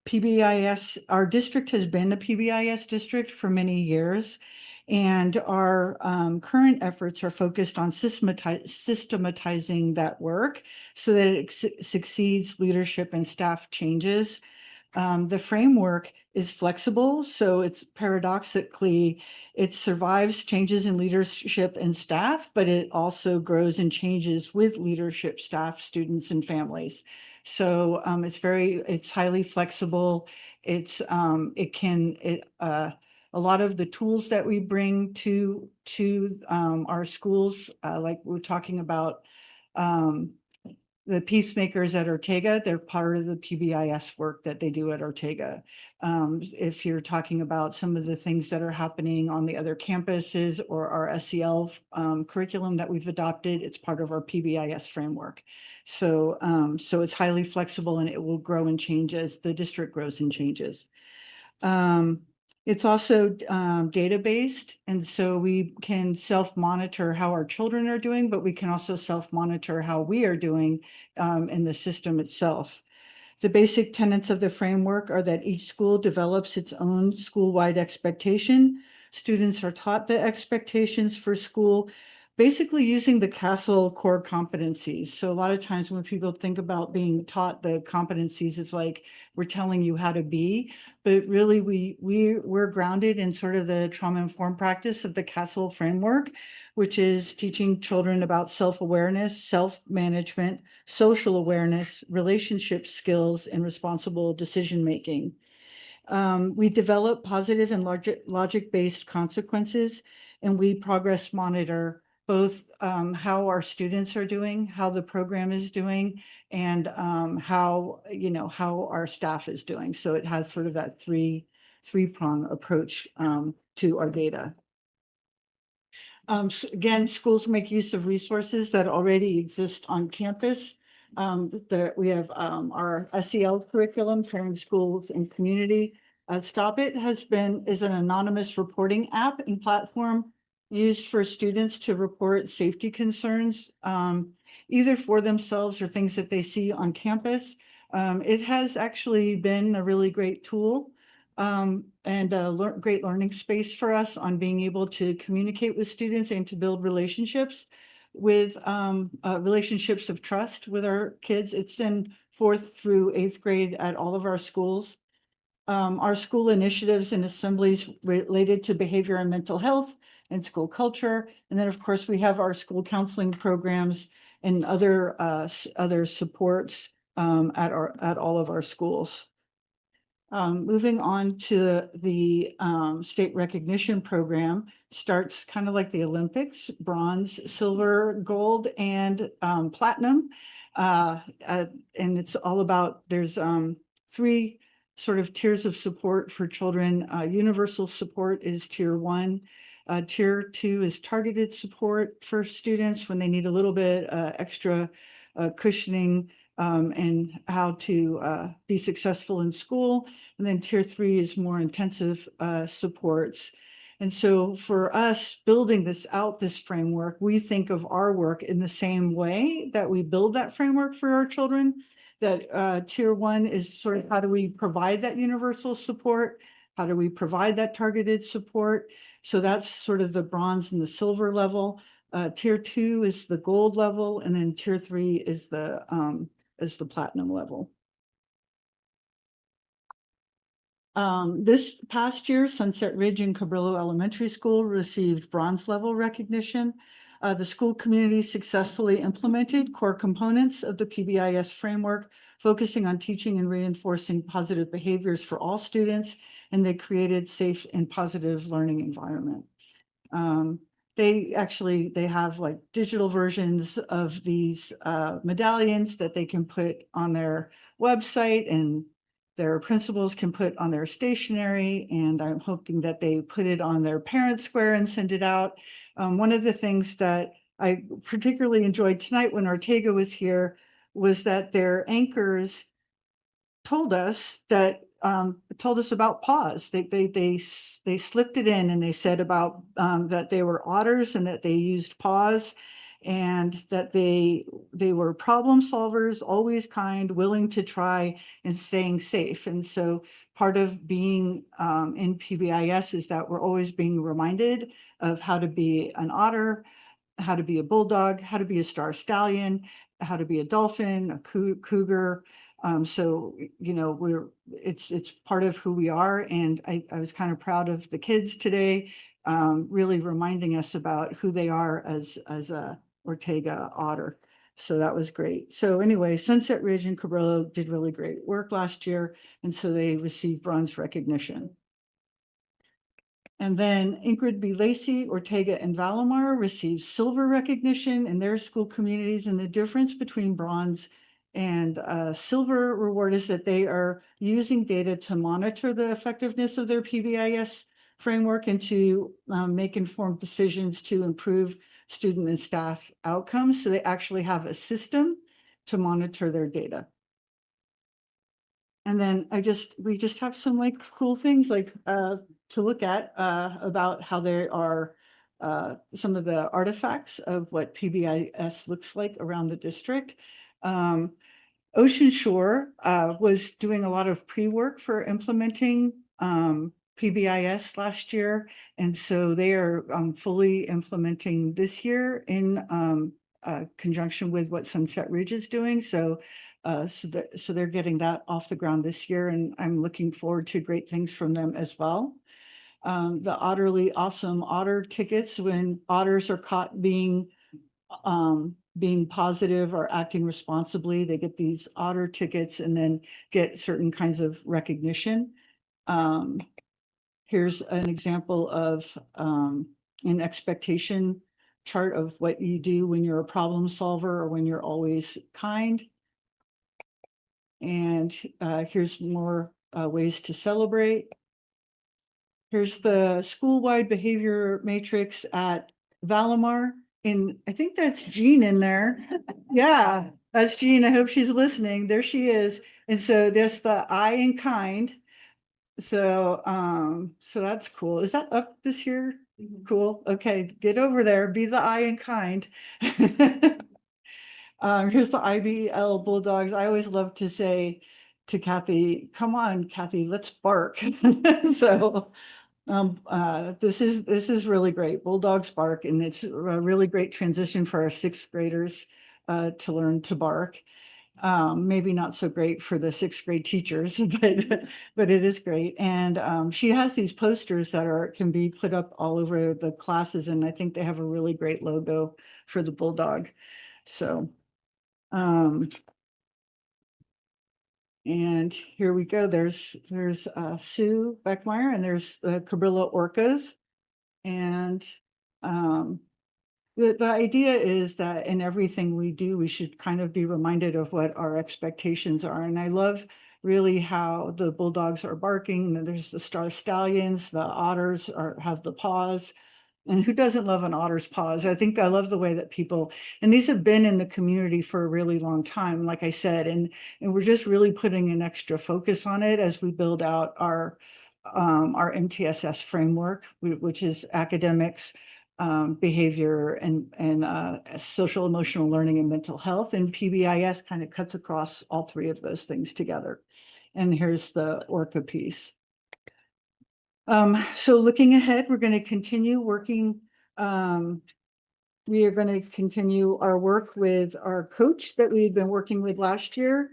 PBIS, our district has been a PBIS district for many years, and our current efforts are focused on systematizing that work so that it succeeds leadership and staff changes. The framework is flexible, so it's paradoxically, it survives changes in leadership and staff, but it also grows and changes with leadership, staff, students, and families. So it's highly flexible. A lot of the tools that we bring to our schools, like we're talking about, the peacemakers at Ortega, they're part of the PBIS work that they do at Ortega. If you're talking about some of the things that are happening on the other campuses or our SEL curriculum that we've adopted, it's part of our PBIS framework. So it's highly flexible and it will grow and change as the district grows and changes. It's also data-based, and so we can self-monitor how our children are doing, but we can also self-monitor how we are doing in the system itself. The basic tenets of the framework are that each school develops its own school-wide expectation. Students are taught the expectations for school, basically using the CASEL core competencies. So a lot of times when people think about being taught the competencies, it's like we're telling you how to be, but really we're grounded in sort of the trauma-informed practice of the CASEL framework, which is teaching children about self-awareness, self-management, social awareness, relationship skills, and responsible decision-making. We develop positive and logic-based consequences, and we progress monitor both how our students are doing, how the program is doing, and how our staff is doing. So it has sort of that three-prong approach to our data. Again, schools make use of resources that already exist on campus. We have our SEL curriculum, Caring Schools and Community. Stop It is an anonymous reporting app and platform used for students to report safety concerns, either for themselves or things that they see on campus. It has actually been a really great tool and a great learning space for us on being able to communicate with students and to build relationships of trust with our kids. It's in 4th through 8th grade at all of our schools. Our school initiatives and assemblies related to behavior and mental health and school culture. And then, of course, we have our school counseling programs and other supports at all of our schools. Moving on to the state recognition program, starts kind of like the Olympics: bronze, silver, gold, and platinum. And it's all about, there's 3 sort of tiers of support for children. Universal support is tier 1. Tier 2 is targeted support for students when they need a little bit extra cushioning and how to be successful in school. And then tier 3 is more intensive supports. And so for us building this framework, we think of our work in the same way that we build that framework for our children. That tier 1 is sort of how do we provide that universal support? How do we provide that targeted support? So that's sort of the bronze and the silver level. Tier 2 is the gold level, and then tier 3 is the platinum level. This past year, Sunset Ridge and Cabrillo Elementary School received bronze level recognition. The school community successfully implemented core components of the PBIS framework, focusing on teaching and reinforcing positive behaviors for all students, and they created safe and positive learning environment. They have like digital versions of these medallions that they can put on their website, and their principals can put on their stationery, and I'm hoping that they put it on their parent square and send it out. One of the things that I particularly enjoyed tonight when Ortega was here was that their anchors told us about pause. They slipped it in, and they said about that they were otters and that they used pause, and that they were problem solvers, always kind, willing to try, and staying safe. And so part of being in PBIS is that we're always being reminded of how to be an otter, how to be a bulldog, how to be a star stallion, how to be a dolphin, a cougar. So, you know, it's part of who we are. And I was kind of proud of the kids today, really reminding us about who they are as a Ortega otter. So that was great. So anyway, Sunset Ridge and Cabrillo did really great work last year, and so they received bronze recognition. And then Ingrid B. Lacey, Ortega, and Valamar received silver recognition in their school communities. And the difference between bronze and silver reward is that they are using data to monitor the effectiveness of their PBIS framework and to make informed decisions to improve student and staff outcomes. So they actually have a system to monitor their data. And then we just have some like cool things like to look at about how there are some of the artifacts of what PBIS looks like around the district. Ocean Shore was doing a lot of pre-work for implementing PBIS last year. And so they are fully implementing this year in conjunction with what Sunset Ridge is doing. So they're getting that off the ground this year, and I'm looking forward to great things from them as well. The Otterly Awesome Otter tickets, when otters are caught being positive or acting responsibly, they get these otter tickets and then get certain kinds of recognition. Here's an example of an expectation chart of what you do when you're a problem solver or when you're always kind. And here's more ways to celebrate. Here's the school-wide behavior matrix at Valamar. And I think that's Jean in there. Yeah, that's Jean. I hope she's listening. There she is. And so there's the I in kind. So so that's cool. Is that up this year? Cool. Okay, get over there. Be the I in kind. Here's the IBL Bulldogs. I always love to say to Kathy, come on, Kathy, let's bark. So this is really great. Bulldogs bark, and it's a really great transition for our sixth graders to learn to bark. Maybe not so great for the sixth grade teachers, but it is great. And she has these posters that can be put up all over the classes, and I think they have a really great logo for the bulldog. So and here we go. There's Sue Beckmeyer, and there's the Cabrillo Orcas. And the idea is that in everything we do, we should kind of be reminded of what our expectations are. And I love really how the bulldogs are barking. And there's the star stallions, the otters have the paws. And who doesn't love an otter's paws? I think I love the way that people, and these have been in the community for a really long time, like I said, and we're just really putting an extra focus on it as we build out our MTSS framework, which is academics, behavior, and social emotional learning and mental health. And PBIS kind of cuts across all three of those things together. And here's the ORCA piece. So looking ahead, we're going to continue working. We are going to continue our work with our coach that we've been working with last year.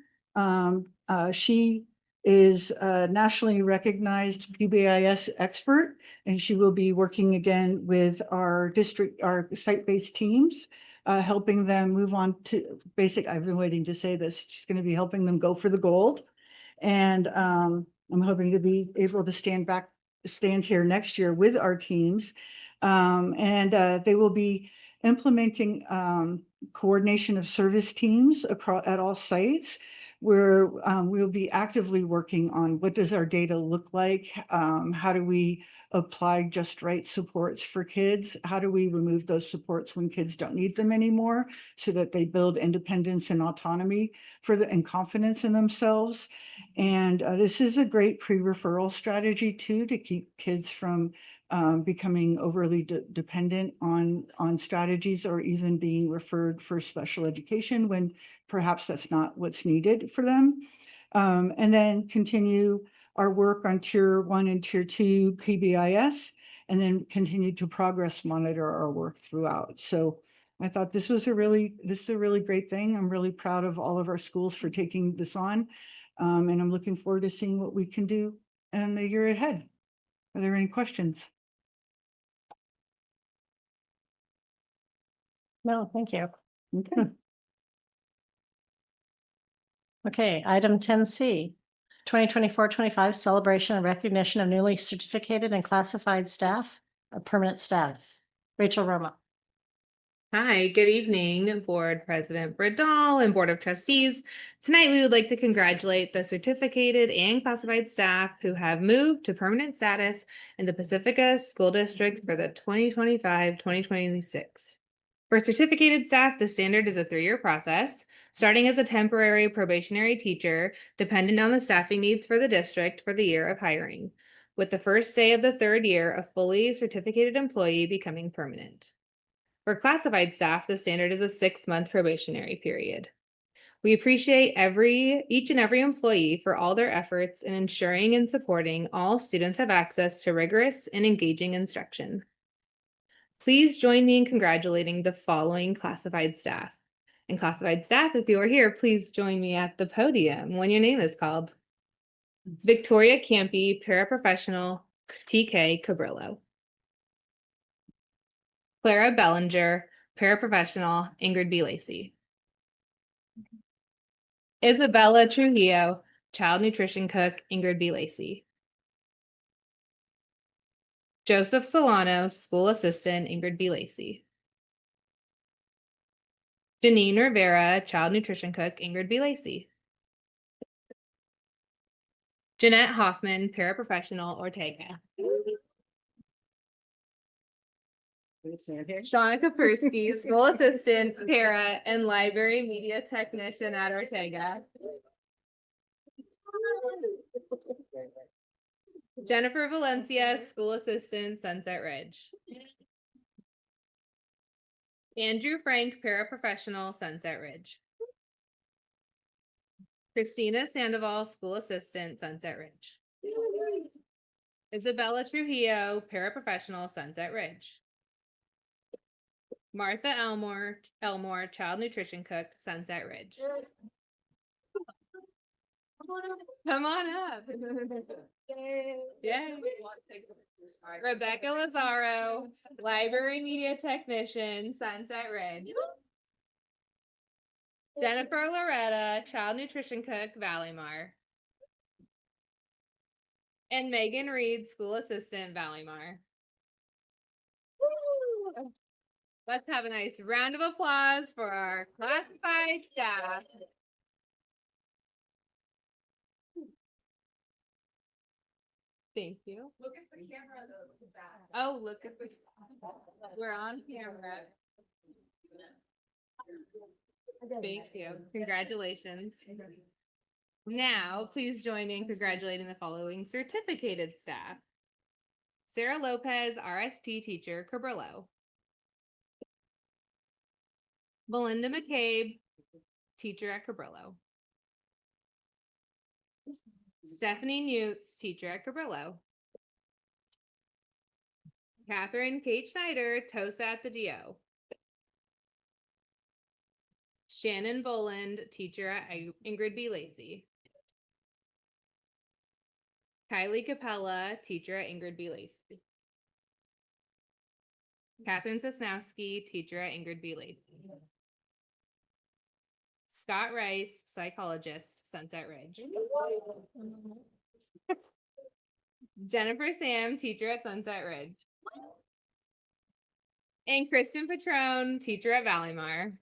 She is a nationally recognized PBIS expert, and she will be working again with our district, our site-based teams, helping them move on to basic. I've been waiting to say this. She's going to be helping them go for the gold. And I'm hoping to be able to stand here next year with our teams. They will be implementing coordination of service teams across at all sites, where we'll be actively working on what does our data look like, how do we apply just right supports for kids, how do we remove those supports when kids don't need them anymore, so that they build independence and autonomy and confidence in themselves. And this is a great pre-referral strategy too, to keep kids from becoming overly dependent on strategies, or even being referred for special education when perhaps that's not what's needed for them. And then continue our work on Tier 1 and Tier 2 PBIS, and then continue to progress monitor our work throughout. So I thought this is a really great thing. I'm really proud of all of our schools for taking this on. And I'm looking forward to seeing what we can do in the year ahead. Are there any questions? No, thank you. Okay. Okay, item 10C, 2024-25 celebration and recognition of newly certificated and classified staff of permanent status. Rachel Roma. Hi, good evening, Board President Bradall and Board of Trustees. Tonight, we would like to congratulate the certificated and classified staff who have moved to permanent status in the Pacifica School District for the 2025-2026. For certificated staff, the standard is a 3-year process, starting as a temporary probationary teacher, dependent on the staffing needs for the district for the year of hiring, with the first day of the 3rd year, a fully certificated employee becoming permanent. For classified staff, the standard is a 6-month probationary period. We appreciate each and every employee for all their efforts in ensuring and supporting all students have access to rigorous and engaging instruction. Please join me in congratulating the following classified staff. And classified staff, if you are here, please join me at the podium when your name is called. Victoria Campy, paraprofessional, TK Cabrillo. Clara Bellinger, paraprofessional, Ingrid B. Lacey. Isabella Trujillo, child nutrition cook, Ingrid B. Lacey. Joseph Solano, school assistant, Ingrid B. Lacey. Janine Rivera, child nutrition cook, Ingrid B. Lacey. Jeanette Hoffman, paraprofessional, Ortega. Shauna Kapersky, school assistant, para, and library media technician at Ortega. Jennifer Valencia, school assistant, Sunset Ridge. Andrew Frank, paraprofessional, Sunset Ridge. Christina Sandoval, school assistant, Sunset Ridge. Isabella Trujillo, paraprofessional, Sunset Ridge. Martha Elmore, child nutrition cook, Sunset Ridge. Come on up. Yay. Rebecca Lazaro, library media technician, Sunset Ridge. Jennifer Loretta, child nutrition cook, Valleymar. And Megan Reed, school assistant, Valleymar. Let's have a nice round of applause for our classified staff. Thank you. Look at the camera though. Oh, look at the, we're on camera. Thank you. Congratulations. Now, please join me in congratulating the following certificated staff. Sarah Lopez, RSP teacher, Cabrillo. Belinda McCabe, teacher at Cabrillo. Stephanie Newts, teacher at Cabrillo. Catherine Kate Schneider, TOSA at the DO. Shannon Boland, teacher at Ingrid B. Lacey. Kylie Capella, teacher at Ingrid B. Lacey. Catherine Sosnowski, teacher at Ingrid B. Lacey. Scott Rice, psychologist, Sunset Ridge. Jennifer Sam, teacher at Sunset Ridge. And Kristen Patrone, teacher at Valleymar.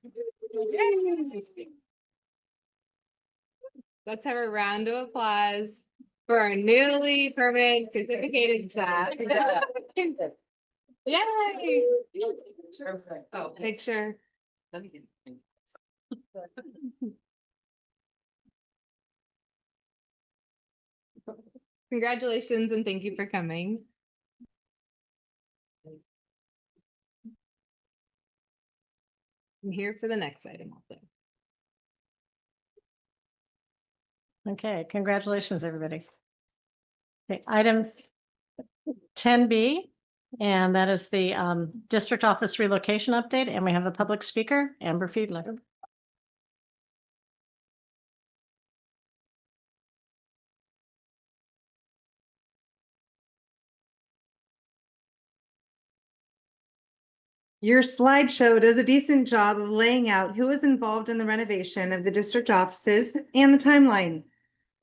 Let's have a round of applause for our newly permanent certificated staff. Yay! Oh, picture. Congratulations and thank you for coming. I'm here for the next item also. Okay, congratulations, everybody. Okay, item 10B, and that is the district office relocation update, and we have a public speaker, Amber Fiedler. Your slideshow does a decent job of laying out who is involved in the renovation of the district offices and the timeline.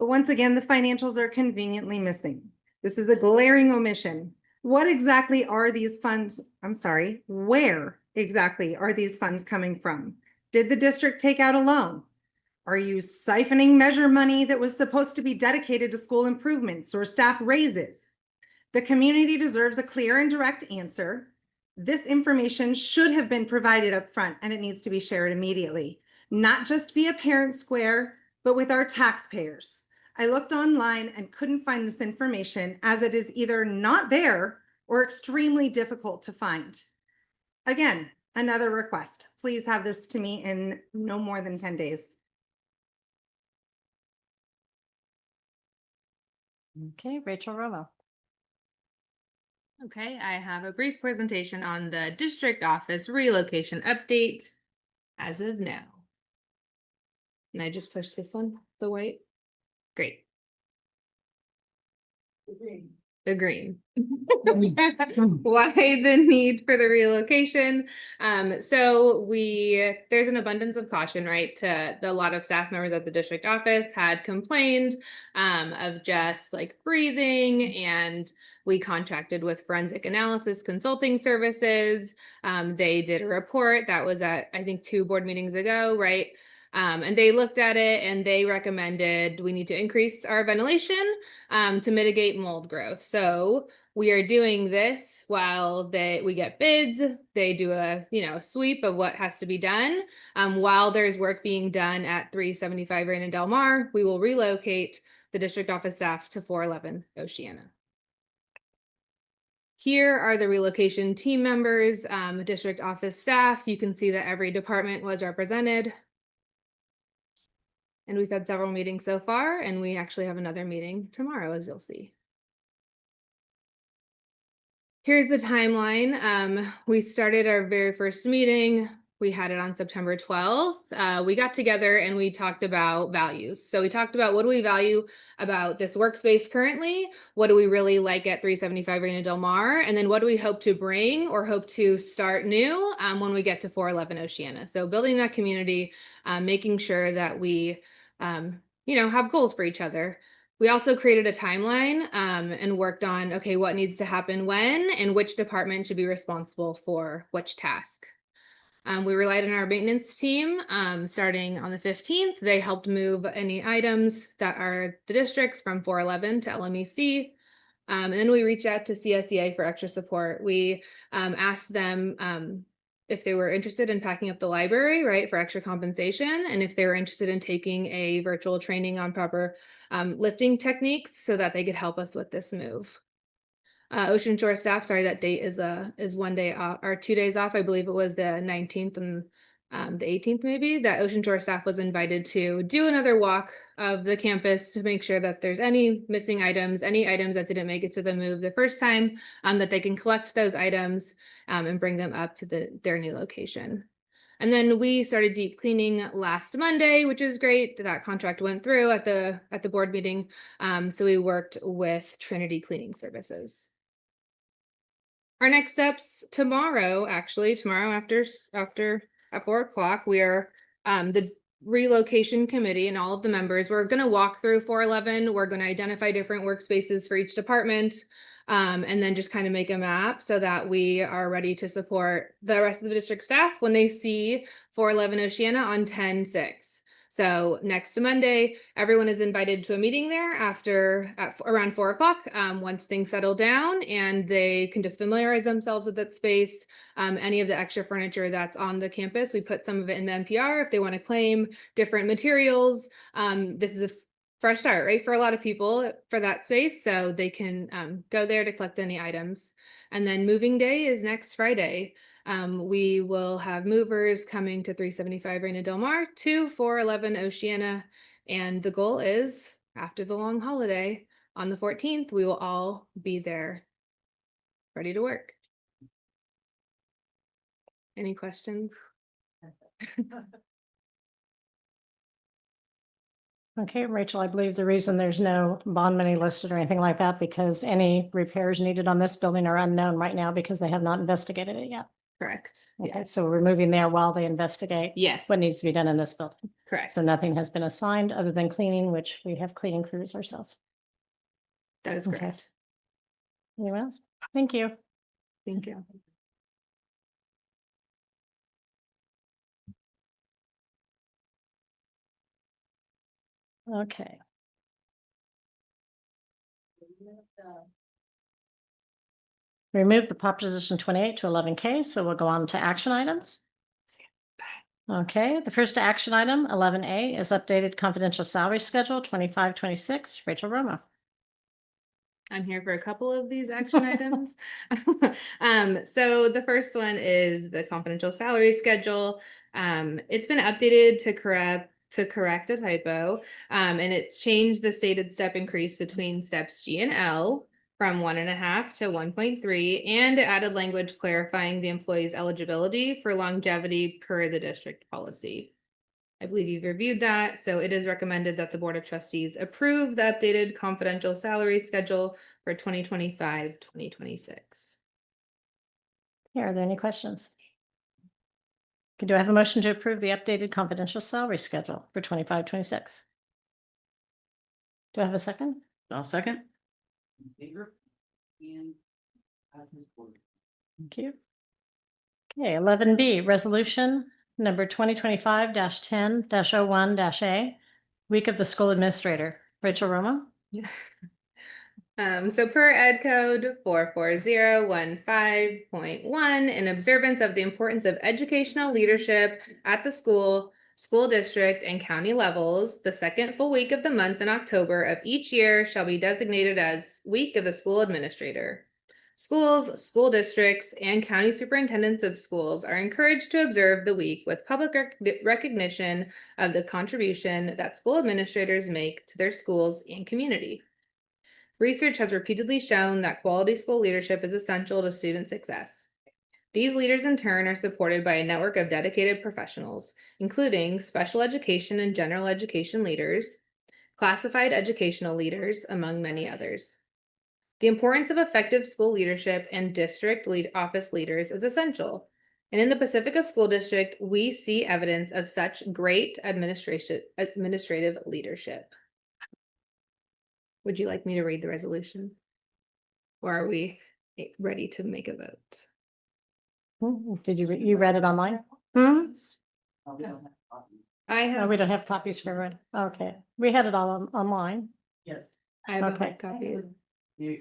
But once again, the financials are conveniently missing. This is a glaring omission. What exactly are these funds? I'm sorry, where exactly are these funds coming from? Did the district take out a loan? Are you siphoning measure money that was supposed to be dedicated to school improvements or staff raises? The community deserves a clear and direct answer. This information should have been provided up front, and it needs to be shared immediately, not just via Parent Square, but with our taxpayers. I looked online and couldn't find this information, as it is either not there or extremely difficult to find. Again, another request. Please have this to me in no more than 10 days. Okay, Rachel Romo. Okay, I have a brief presentation on the district office relocation update as of now. Can I just push this one, the white? Great. The green. Why the need for the relocation? So there's an abundance of caution, right? A lot of staff members at the district office had complained of just like breathing, and we contracted with Forensic Analysis Consulting Services. They did a report that was at, I think, 2 board meetings ago, right? And they looked at it and they recommended we need to increase our ventilation to mitigate mold growth. So we are doing this while we get bids. They do a sweep of what has to be done. While there's work being done at 375 Rain and Del Mar, we will relocate the district office staff to 411 Oceana. Here are the relocation team members, district office staff. You can see that every department was represented. And we've had several meetings so far, and we actually have another meeting tomorrow, as you'll see. Here's the timeline. We started our very first meeting. We had it on September 12th. We got together and we talked about values. So we talked about what do we value about this workspace currently? What do we really like at 375 Reina Del Mar? And then what do we hope to bring or hope to start new when we get to 411 Oceana? So building that community, making sure that we have goals for each other. We also created a timeline and worked on, okay, what needs to happen when and which department should be responsible for which task. We relied on our maintenance team starting on the 15th. They helped move any items that are the districts from 411 to LMEC. And then we reached out to CSEA for extra support. We asked them if they were interested in packing up the library, right, for extra compensation, and if they were interested in taking a virtual training on proper lifting techniques so that they could help us with this move. Ocean Shore staff, sorry, that date is 1 day off or 2 days off. I believe it was the 19th and the 18th maybe, that Ocean Shore staff was invited to do another walk of the campus to make sure that there's any missing items, any items that didn't make it to the move the first time, that they can collect those items and bring them up to their new location. And then we started deep cleaning last Monday, which is great. That contract went through at the board meeting. So we worked with Trinity Cleaning Services. Our next steps tomorrow, actually, tomorrow after at 4 o'clock, we are the relocation committee and all of the members. We're going to walk through 411. We're going to identify different workspaces for each department, and then just kind of make a map so that we are ready to support the rest of the district staff when they see 411 Oceana on 10/6. So next Monday, everyone is invited to a meeting there around 4 o'clock. Once things settle down and they can just familiarize themselves with that space, any of the extra furniture that's on the campus, we put some of it in the NPR if they want to claim different materials. This is a fresh start, right, for a lot of people for that space, so they can go there to collect any items. And then moving day is next Friday. We will have movers coming to 375 Reina Del Mar to 411 Oceana. And the goal is, after the long holiday, on the 14th, we will all be there ready to work. Any questions? Okay, Rachel, I believe the reason there's no bond money listed or anything like that, because any repairs needed on this building are unknown right now because they have not investigated it yet. Correct. Okay, Yes. so we're moving there while they investigate Yes. what needs to be done in this building. Correct. So nothing has been assigned other than cleaning, which we have cleaning crews ourselves. That is Okay. correct. Anyone else? Thank you. Thank you. Okay. Remove the proposition 28 to 11K, so we'll go on to action items. Okay, the first action item, 11A, is updated confidential salary schedule 25-26. Rachel Roma. I'm here for a couple of these action items. So the first one is the confidential salary schedule. It's been updated to correct a typo, and it's changed the stated step increase between steps G and L from 1.5 to 1.3, and it added language clarifying the employee's eligibility for longevity per the district policy. I believe you've reviewed that, so it is recommended that the Board of Trustees approve the updated confidential salary schedule for 2025-2026. Are there any questions? Do I have a motion to approve the updated confidential salary schedule for 25-26? Do I have a second? I'll second. In favor? And passes forward. Thank you. Okay, 11B, resolution number 2025-10-01-A, week of the school administrator. Rachel Roma. So per Ed Code 44015.1, in observance of the importance of educational leadership at the school district, and county levels, the second full week of the month in October of each year shall be designated as Week of the School Administrator. Schools, school districts, and county superintendents of schools are encouraged to observe the week with public recognition of the contribution that school administrators make to their schools and community. Research has repeatedly shown that quality school leadership is essential to student success. These leaders in turn are supported by a network of dedicated professionals, including special education and general education leaders, classified educational leaders, among many others. The importance of effective school leadership and district office leaders is essential. And in the Pacifica School District, we see evidence of such great administrative leadership. Would you like me to read the resolution? Or are we ready to make a vote? Did you read it online? Hmm? I have. No, we don't have copies for everyone. Okay, we had it all online. Yes. I have a Okay. hard copy.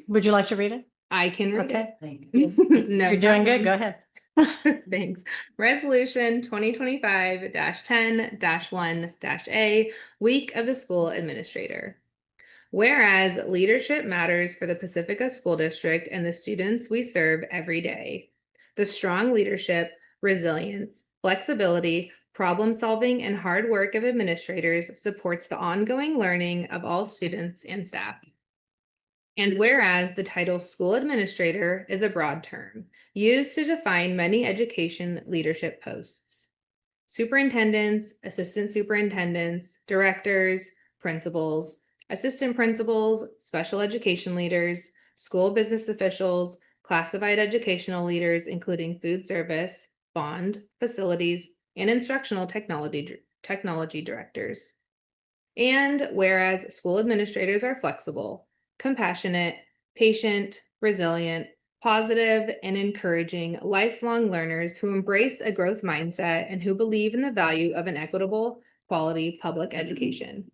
Would you like to read it? I can read Okay. it. No You're doing good. problem. Go ahead. Thanks. Resolution 2025-10-1-A, Week of the School Administrator. Whereas leadership matters for the Pacifica School District and the students we serve every day. The strong leadership, resilience, flexibility, problem solving, and hard work of administrators supports the ongoing learning of all students and staff. And whereas the title school administrator is a broad term used to define many education leadership posts. Superintendents, assistant superintendents, directors, principals, assistant principals, special education leaders, school business officials, classified educational leaders, including food service, bond, facilities, and instructional technology directors. And whereas school administrators are flexible, compassionate, patient, resilient, positive, and encouraging lifelong learners who embrace a growth mindset and who believe in the value of an equitable, quality public education.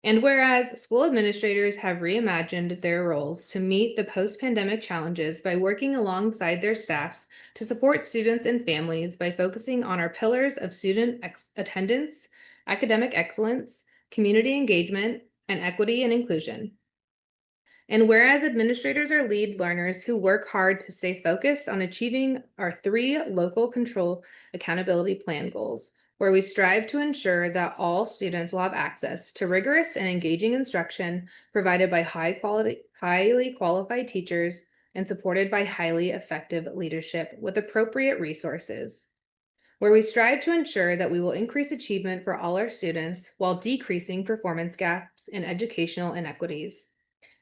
And whereas school administrators have reimagined their roles to meet the post-pandemic challenges by working alongside their staffs to support students and families by focusing on our pillars of student attendance, academic excellence, community engagement, and equity and inclusion. And whereas administrators are lead learners who work hard to stay focused on achieving our 3 local control accountability plan goals, where we strive to ensure that all students will have access to rigorous and engaging instruction provided by highly qualified teachers and supported by highly effective leadership with appropriate resources, where we strive to ensure that we will increase achievement for all our students while decreasing performance gaps and educational inequities,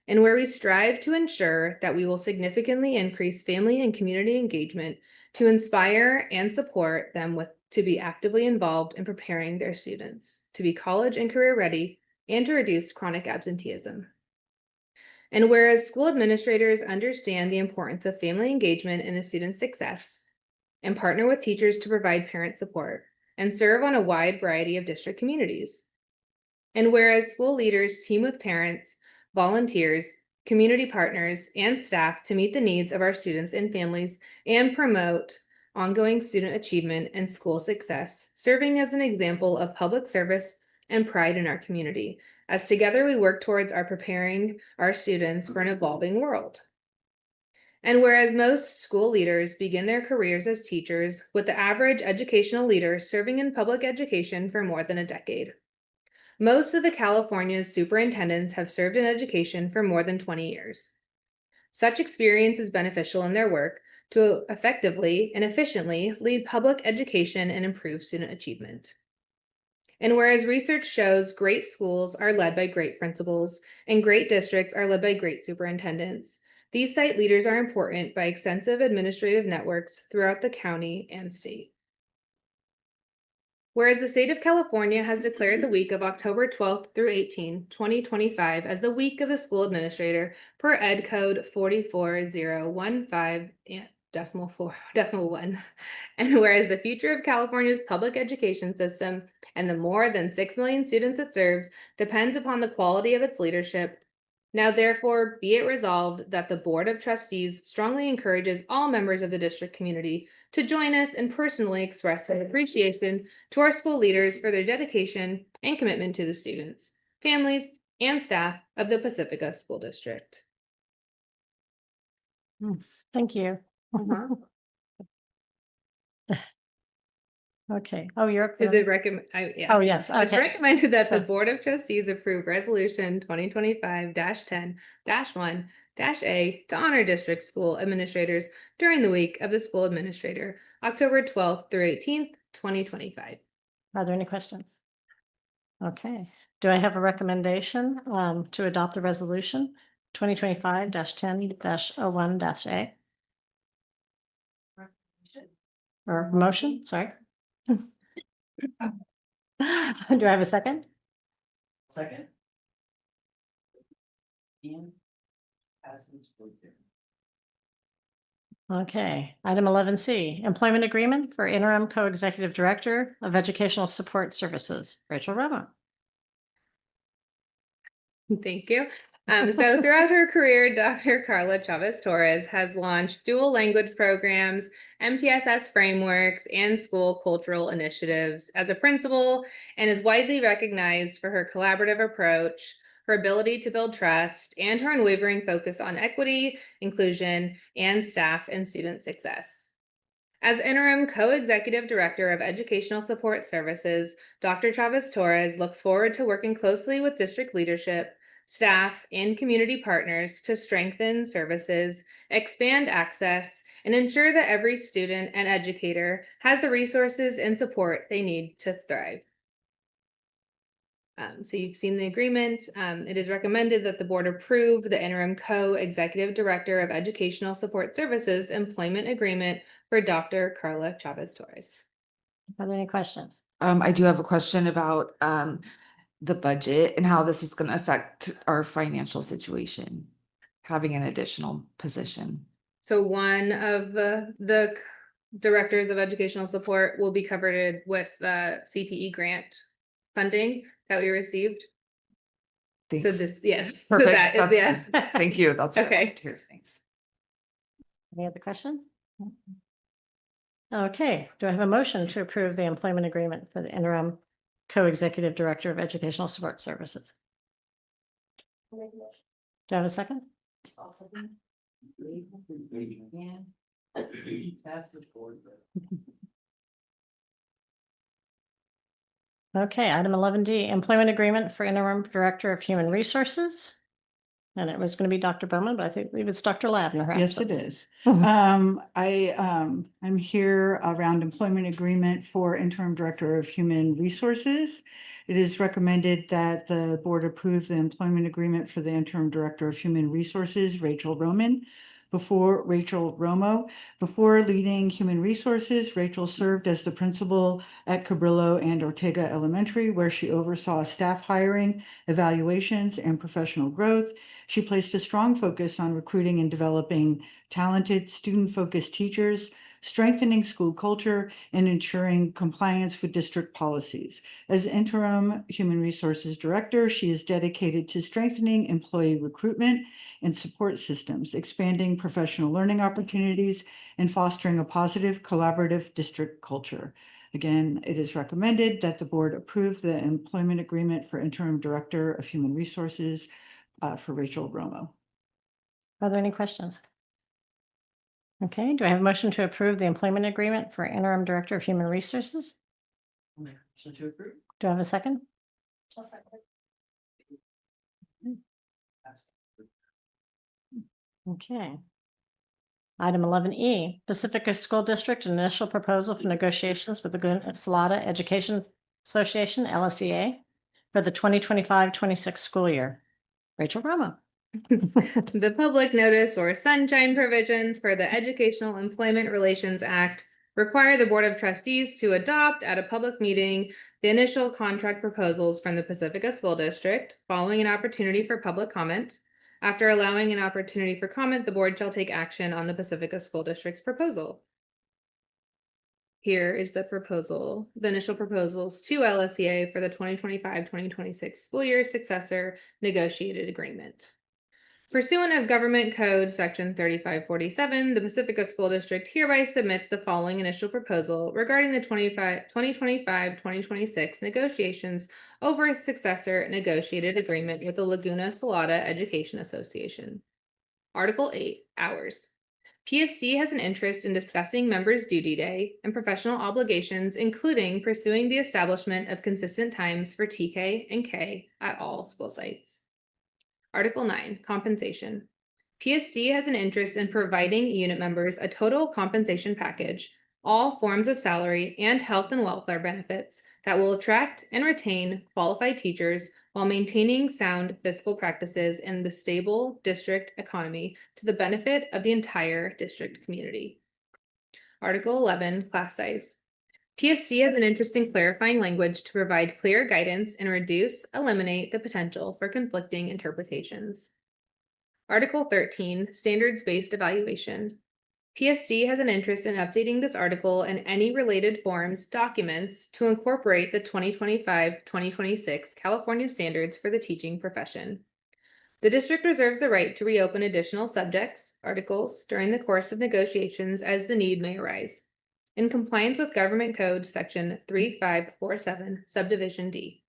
and where we strive to ensure that we will significantly increase family and community engagement to inspire and support them to be actively involved in preparing their students to be college and career ready and to reduce chronic absenteeism. And whereas school administrators understand the importance of family engagement in a student's success and partner with teachers to provide parent support and serve on a wide variety of district communities. And whereas school leaders team with parents, volunteers, community partners, and staff to meet the needs of our students and families and promote ongoing student achievement and school success, serving as an example of public service and pride in our community, as together we work towards preparing our students for an evolving world. And whereas most school leaders begin their careers as teachers, with the average educational leader serving in public education for more than a decade. Most of California's superintendents have served in education for more than 20 years. Such experience is beneficial in their work to effectively and efficiently lead public education and improve student achievement. And whereas research shows great schools are led by great principals and great districts are led by great superintendents, these site leaders are important by extensive administrative networks throughout the county and state. Whereas the state of California has declared the week of October 12th through 18th, 2025 as the week of the school administrator per Ed Code 44015.1. And whereas the future of California's public education system and the more than 6 million students it serves depends upon the quality of its leadership, now therefore be it resolved that the Board of Trustees strongly encourages all members of the district community to join us and personally express their appreciation to our school leaders for their dedication and commitment to the students, families, and staff of the Pacifica School District. Thank you. Okay. Oh, you're up. Is it Oh, yes. It's Okay. recommended that the So- Board of Trustees approve Resolution 2025-10-1-A to honor district school administrators during the week of the school administrator, October 12th through 18th, 2025. Are there any questions? Okay. Do I have a recommendation to adopt the resolution 2025-10-01-A? Or motion, sorry. Do I have a second? Second. And passes for zero. Okay, item 11C, employment agreement for interim co-executive director of educational support services, Rachel Roma. Thank you. So throughout her career, Dr. Carla Chavez Torres has launched dual language programs, MTSS frameworks, and school cultural initiatives as a principal, and is widely recognized for her collaborative approach, her ability to build trust, and her unwavering focus on equity, inclusion, and staff and student success. As interim co-executive director of Educational Support Services, Dr. Chavez Torres looks forward to working closely with district leadership, staff, and community partners to strengthen services, expand access, and ensure that every student and educator has the resources and support they need to thrive. So you've seen the agreement. It is recommended that the board approve the interim co-executive director of Educational Support Services employment agreement for Dr. Carla Chavez Torres. Are there any questions? I do have a question about the budget and how this is going to affect our financial situation, having an additional position. So one of the directors of educational support will be covered with CTE grant funding that we received. Thanks. So this, yes. So Perfect. that is, yes. Thank you. That's what I Okay. wanted to hear. Thanks. Any other questions? Okay, do I have a motion to approve the employment agreement for the interim co-executive director of Educational Support Services? Do I have a second? Okay, item 11D, employment agreement for interim director of human resources. And it was going to be Dr. Bowman, but I think it's Dr. Ladner. right? Yes, it is. I'm here around employment agreement for interim director of human resources. It is recommended that the board approve the employment agreement for the interim director of human resources, Rachel Romo. Before leading human resources, Rachel served as the principal at Cabrillo and Ortega Elementary, where she oversaw staff hiring, evaluations, and professional growth. She placed a strong focus on recruiting and developing talented, student-focused teachers, strengthening school culture, and ensuring compliance with district policies. As interim human resources director, she is dedicated to strengthening employee recruitment and support systems, expanding professional learning opportunities, and fostering a positive, collaborative district culture. Again, it is recommended that the board approve the employment agreement for interim director of human resources for Rachel Romo. Are there any questions? Okay, do I have a motion to approve the employment agreement for interim director of human resources? Motion to approve. Do I have a second? Okay. Item 11E, Pacifica School District initial proposal for negotiations with the Salada Education Association, LSEA, for the 2025-26 school year. Rachel Romo. The public notice or sunshine provisions for the Educational Employment Relations Act require the Board of Trustees to adopt at a public meeting the initial contract proposals from the Pacifica School District, following an opportunity for public comment. After allowing an opportunity for comment, the board shall take action on the Pacifica School District's proposal. Here is the proposal, the initial proposals to LSEA for the 2025-2026 school year successor negotiated agreement. Pursuant of Government Code Section 3547, the Pacifica School District hereby submits the following initial proposal regarding the 2025-2026 negotiations over a successor negotiated agreement with the Laguna Salada Education Association. Article 8, Hours. PSD has an interest in discussing members' duty day and professional obligations, including pursuing the establishment of consistent times for TK and K at all school sites. Article 9, Compensation. PSD has an interest in providing unit members a total compensation package, all forms of salary and health and welfare benefits that will attract and retain qualified teachers while maintaining sound fiscal practices in the stable district economy to the benefit of the entire district community. Article 11, Class Size. PSD has an interest in clarifying language to provide clear guidance and eliminate the potential for conflicting interpretations. Article 13, Standards-Based Evaluation. PSD has an interest in updating this article and any related forms, documents to incorporate the 2025-2026 California standards for the teaching profession. The district reserves the right to reopen additional subjects, articles during the course of negotiations as the need may arise. In compliance with Government Code Section 3547, Subdivision D.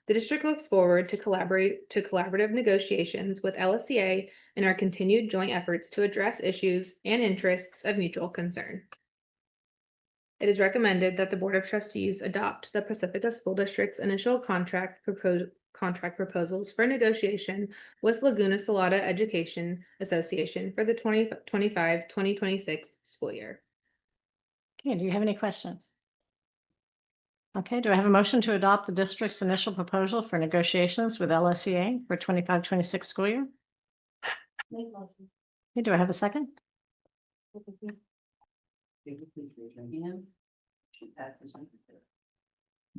The district looks forward to collaborative negotiations with LSCA in our continued joint efforts to address issues and interests of mutual concern. It is recommended that the Board of Trustees adopt the Pacifica School District's initial contract proposals for negotiation with Laguna Salada Education Association for the 2025-2026 school year. Okay, do you have any questions? Okay, do I have a motion to adopt the district's initial proposal for negotiations with LSEA for 25-26 school year? Okay, do I have a second?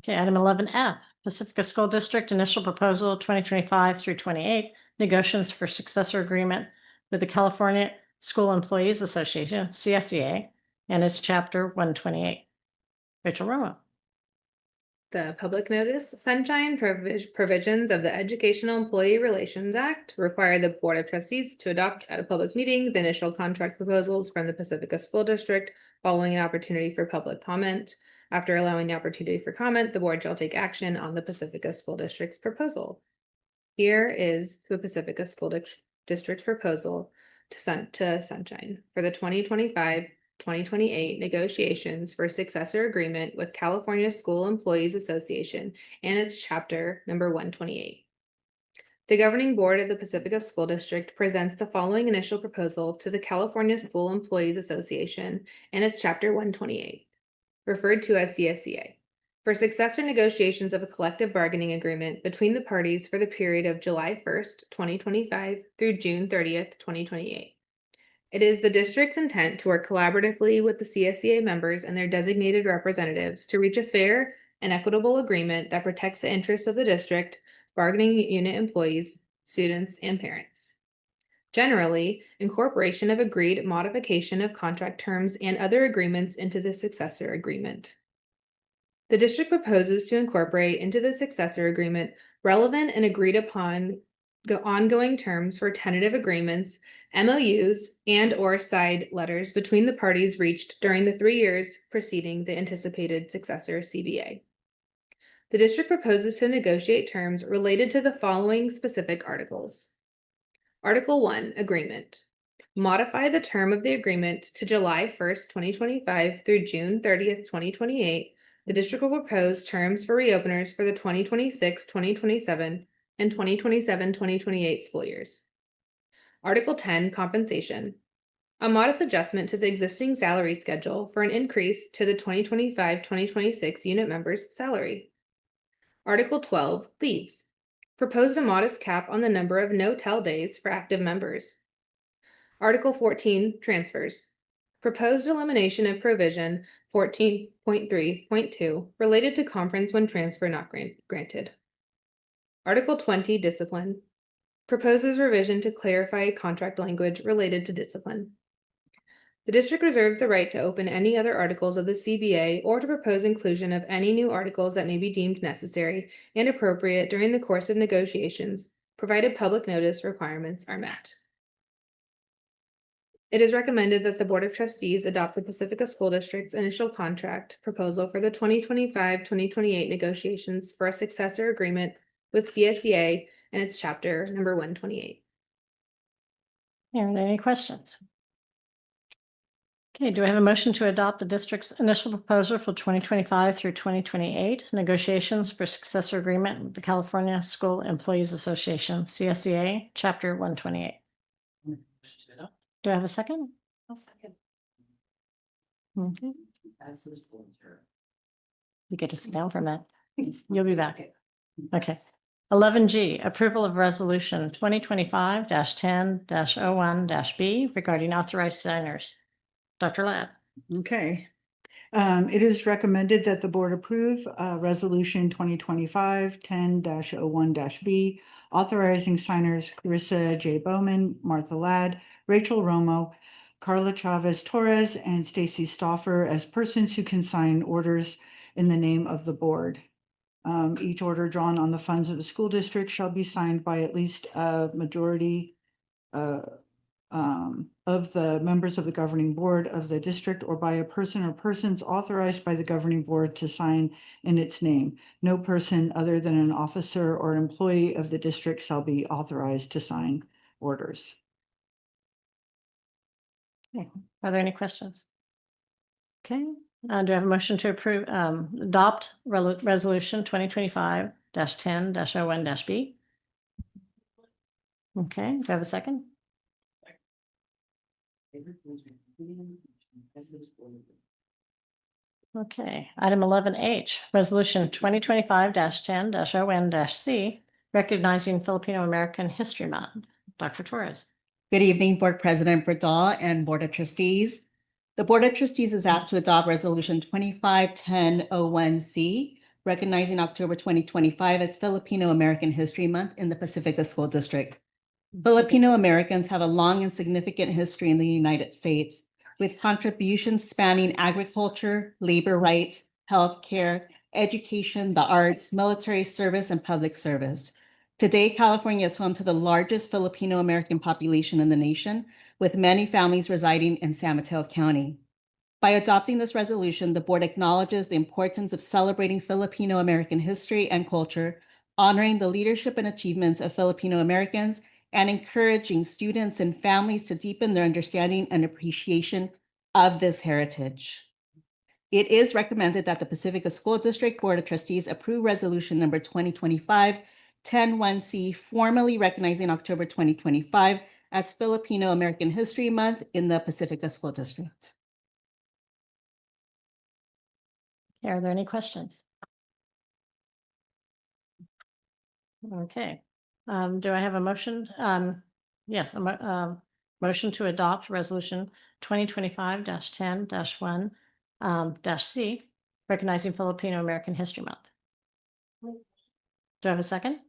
Okay, item 11F, Pacifica School District Initial Proposal 2025 through 28, negotiations for successor agreement with the California School Employees Association, CSEA, and its Chapter 128. Rachel Romo. The public notice sunshine provisions of the Educational Employee Relations Act require the Board of Trustees to adopt at a public meeting the initial contract proposals from the Pacifica School District following an opportunity for public comment. After allowing the opportunity for comment, the board shall take action on the Pacifica School District's proposal. Here is the Pacifica School District's proposal to Sunshine for the 2025-2028 negotiations for successor agreement with California School Employees Association and its chapter number 128. The governing board of the Pacifica School District presents the following initial proposal to the California School Employees Association and its chapter 128, referred to as CSCA, for successor negotiations of a collective bargaining agreement between the parties for the period of July 1st, 2025 through June 30th, 2028. It is the district's intent to work collaboratively with the CSCA members and their designated representatives to reach a fair and equitable agreement that protects the interests of the district, bargaining unit employees, students, and parents. Generally, incorporation of agreed modification of contract terms and other agreements into the successor agreement. The district proposes to incorporate into the successor agreement relevant and agreed upon ongoing terms for tentative agreements, MOUs, and/or side letters between the parties reached during the 3 years preceding the anticipated successor CBA. The district proposes to negotiate terms related to the following specific articles. Article 1, Agreement. Modify the term of the agreement to July 1st, 2025 through June 30th, 2028. The district will propose terms for reopeners for the 2026-2027 and 2027-2028 school years. Article 10, Compensation. A modest adjustment to the existing salary schedule for an increase to the 2025-2026 unit members' salary. Article 12, Leaves. Proposed a modest cap on the number of no-tell days for active members. Article 14, Transfers. Proposed elimination of provision 14.3.2 related to conference when transfer not granted. Article 20, Discipline. Proposes revision to clarify contract language related to discipline. The district reserves the right to open any other articles of the CBA or to propose inclusion of any new articles that may be deemed necessary and appropriate during the course of negotiations, provided public notice requirements are met. It is recommended that the Board of Trustees adopt the Pacifica School District's initial contract proposal for the 2025-2028 negotiations for a successor agreement with CSEA and its chapter number 128. Are there any questions? Okay, do I have a motion to adopt the district's initial proposal for 2025 through 2028 negotiations for successor agreement with the California School Employees Association, CSEA, Chapter 128? Do I have a second? I'll second. Okay, As this board's here. you get to sit down for a minute. You'll be back. Okay. 11G, approval of resolution 2025-10-01-B regarding authorized signers. Dr. Ladd. Okay. It is recommended that the board approve resolution 2025-10-01-B, authorizing signers Carissa J. Bowman, Martha Ladd, Rachel Romo, Carla Chavez Torres, and Stacy Stoffer as persons who can sign orders in the name of the board. Each order drawn on the funds of the school district shall be signed by at least a majority of the members of the governing board of the district or by a person or persons authorized by the governing board to sign in its name. No person other than an officer or employee of the district shall be authorized to sign orders. Okay. Are there any questions? Okay, do I have a motion to approve, adopt resolution 2025-10-01-B? Okay, do I have a second? Okay, item 11H, resolution 2025-10-01-C, recognizing Filipino American History Month. Dr. Torres. Good evening, Board President Bradal and Board of Trustees. The Board of Trustees is asked to adopt Resolution 25-1001C, recognizing October 2025 as Filipino American History Month in the Pacifica School District. Filipino Americans have a long and significant history in the United States, with contributions spanning agriculture, labor rights, healthcare, education, the arts, military service, and public service. Today, California is home to the largest Filipino American population in the nation, with many families residing in San Mateo County. By adopting this resolution, the board acknowledges the importance of celebrating Filipino American history and culture, honoring the leadership and achievements of Filipino Americans, and encouraging students and families to deepen their understanding and appreciation of this heritage. It is recommended that the Pacifica School District Board of Trustees approve resolution number 2025-10-1C, formally recognizing October 2025 as Filipino American History Month in the Pacifica School District. Are there any questions? Okay, do I have a motion? Yes, motion to adopt resolution 2025-10-1-C, recognizing Filipino American History Month. Do I have a second?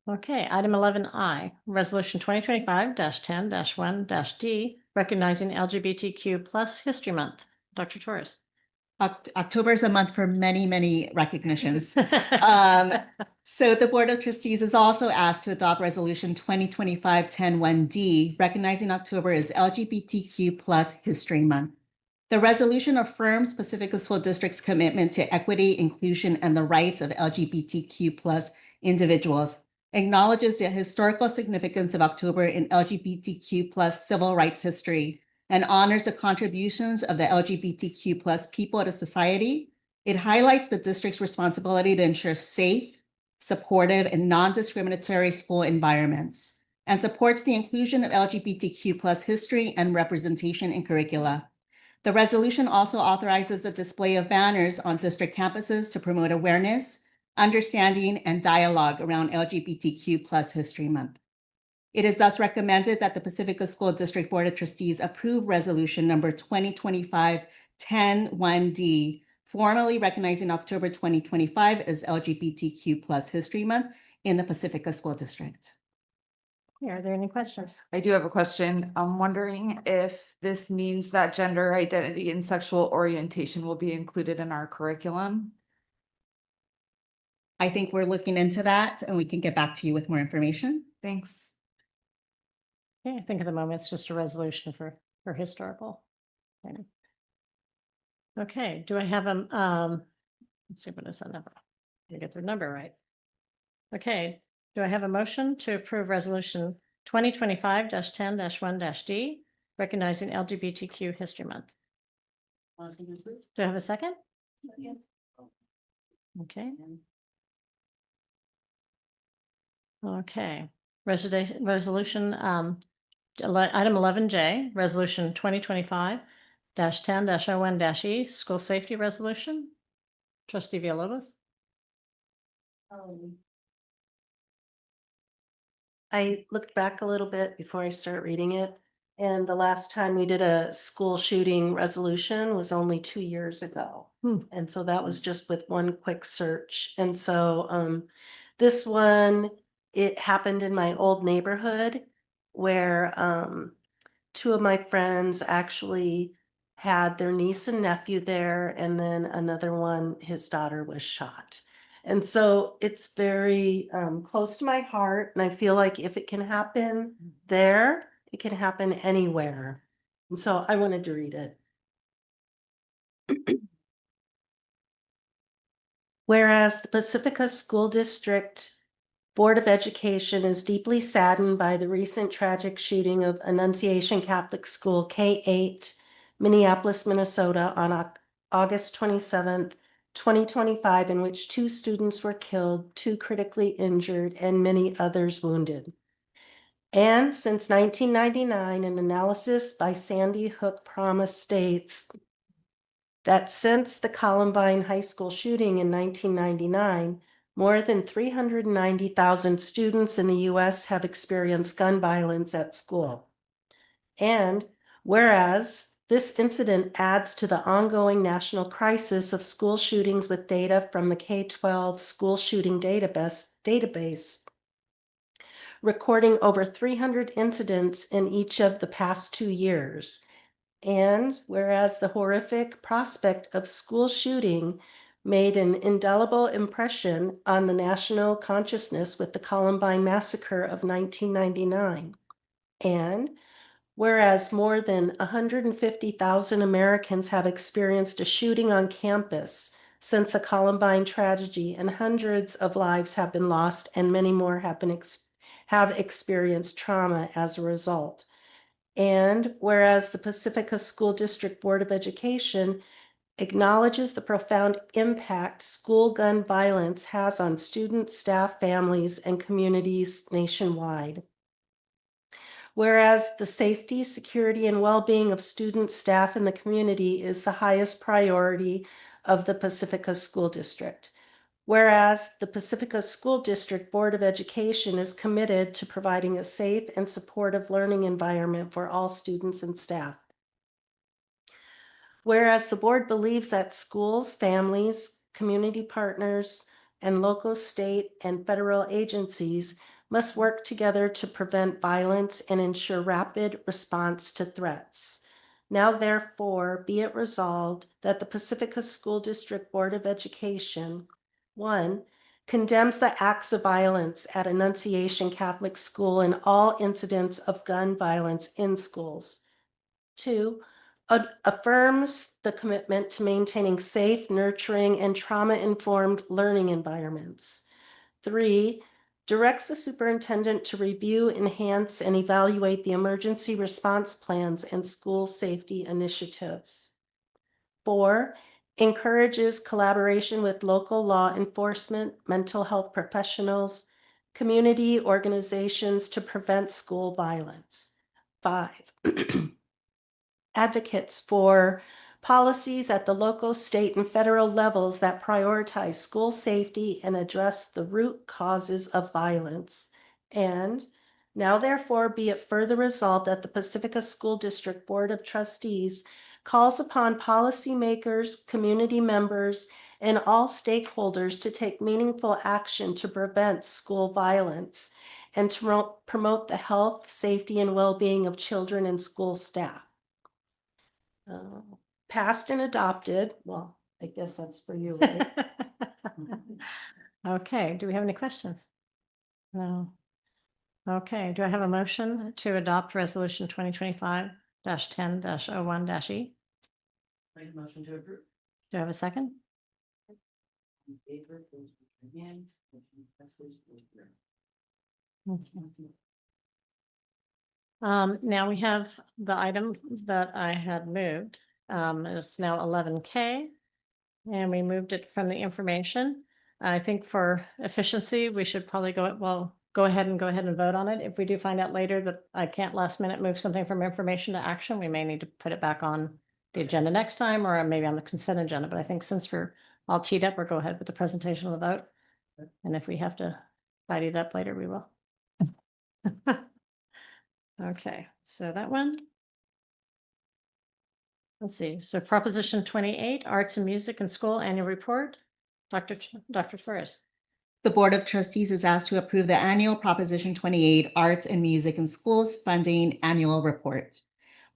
Okay, item 11I, resolution 2025-10-1-D, recognizing LGBTQ plus History Month. Dr. Torres. October is a month for many, many recognitions. So the Board of Trustees is also asked to adopt Resolution 2025-10-1-D, recognizing October as LGBTQ plus History Month. The resolution affirms Pacifica School District's commitment to equity, inclusion, and the rights of LGBTQ plus individuals, acknowledges the historical significance of October in LGBTQ plus civil rights history, and honors the contributions of the LGBTQ plus people to society. It highlights the district's responsibility to ensure safe, supportive, and non-discriminatory school environments, and supports the inclusion of LGBTQ plus history and representation in curricula. The resolution also authorizes the display of banners on district campuses to promote awareness, understanding, and dialogue around LGBTQ plus History Month. It is thus recommended that the Pacifica School District Board of Trustees approve resolution number 2025-10-1-D, formally recognizing October 2025 as LGBTQ plus History Month in the Pacifica School District. Are there any questions? I do have a question. I'm wondering if this means that gender identity and sexual orientation will be included in our curriculum. I think we're looking into that and we can get back to you with more information. Thanks. Okay, I think at the moment it's just a resolution for historical. Okay, do I have a, let's see, what is that number? You get the number right. Okay, do I have a motion to approve resolution 2025-10-1-D, recognizing LGBTQ History Month? Do I have a second? Okay. Okay, resolution, item 11J, resolution 2025-10-01-E, school safety resolution. Trustee Villalobos. I looked back a little bit before I start reading it, and the last time we did a school shooting resolution was only 2 years ago. And so that was just with one quick search. And so this one, it happened in my old neighborhood where two of my friends actually had their niece and nephew there, and then another one, his daughter was shot. And so it's very close to my heart, and I feel like if it can happen there, it can happen anywhere. And so I wanted to read it. Whereas the Pacifica School District Board of Education is deeply saddened by the recent tragic shooting of Annunciation Catholic School K-8, Minneapolis, Minnesota on August 27th, 2025, in which 2 students were killed, 2 critically injured, and many others wounded. And since 1999, an analysis by Sandy Hook Promise states that since the Columbine High School shooting in 1999, more than 390,000 students in the U.S. have experienced gun violence at school. And whereas this incident adds to the ongoing national crisis of school shootings with data from the K-12 school shooting database, recording over 300 incidents in each of the past 2 years. And whereas the horrific prospect of school shooting made an indelible impression on the national consciousness with the Columbine Massacre of 1999. And whereas more than 150,000 Americans have experienced a shooting on campus since the Columbine tragedy, and hundreds of lives have been lost, and many more have experienced trauma as a result. And whereas the Pacifica School District Board of Education acknowledges the profound impact school gun violence has on students, staff, families, and communities nationwide. Whereas the safety, security, and well-being of students, staff, and the community is the highest priority of the Pacifica School District. Whereas the Pacifica School District Board of Education is committed to providing a safe and supportive learning environment for all students and staff. Whereas the board believes that schools, families, community partners, and local, state, and federal agencies must work together to prevent violence and ensure rapid response to threats. Now, therefore, be it resolved that the Pacifica School District Board of Education 1, condemns the acts of violence at Annunciation Catholic School and all incidents of gun violence in schools. 2, affirms the commitment to maintaining safe, nurturing, and trauma-informed learning environments. 3, directs the superintendent to review, enhance, and evaluate the emergency response plans and school safety initiatives. 4, encourages collaboration with local law enforcement, mental health professionals, community organizations to prevent school violence. 5, advocates for policies at the local, state, and federal levels that prioritize school safety and address the root causes of violence. And now, therefore, be it further resolved that the Pacifica School District Board of Trustees calls upon policymakers, community members, and all stakeholders to take meaningful action to prevent school violence and to promote the health, safety, and well-being of children and school staff. Passed and adopted. Well, I guess that's for you, right? Okay, do we have any questions? No. Okay, do I have a motion to adopt resolution 2025-10-01-E? Make a motion to approve. Do I have a second? In favor, please raise your hands. Motion passes 4-0. Now we have the item that I had moved. It's now 11K, and we moved it from the information. I think for efficiency, we should probably go ahead and vote on it. If we do find out later that I can't last minute move something from information to action, we may need to put it back on the agenda next time, or maybe on the consent agenda. But I think since we're all teed up, we'll go ahead with the presentation of the vote. And if we have to fight it up later, we will. Okay, so that one. Let's see. So Proposition 28, Arts and Music in School Annual Report. Dr. Flores. The Board of Trustees is asked to approve the annual Proposition 28 Arts and Music in Schools Funding Annual Report.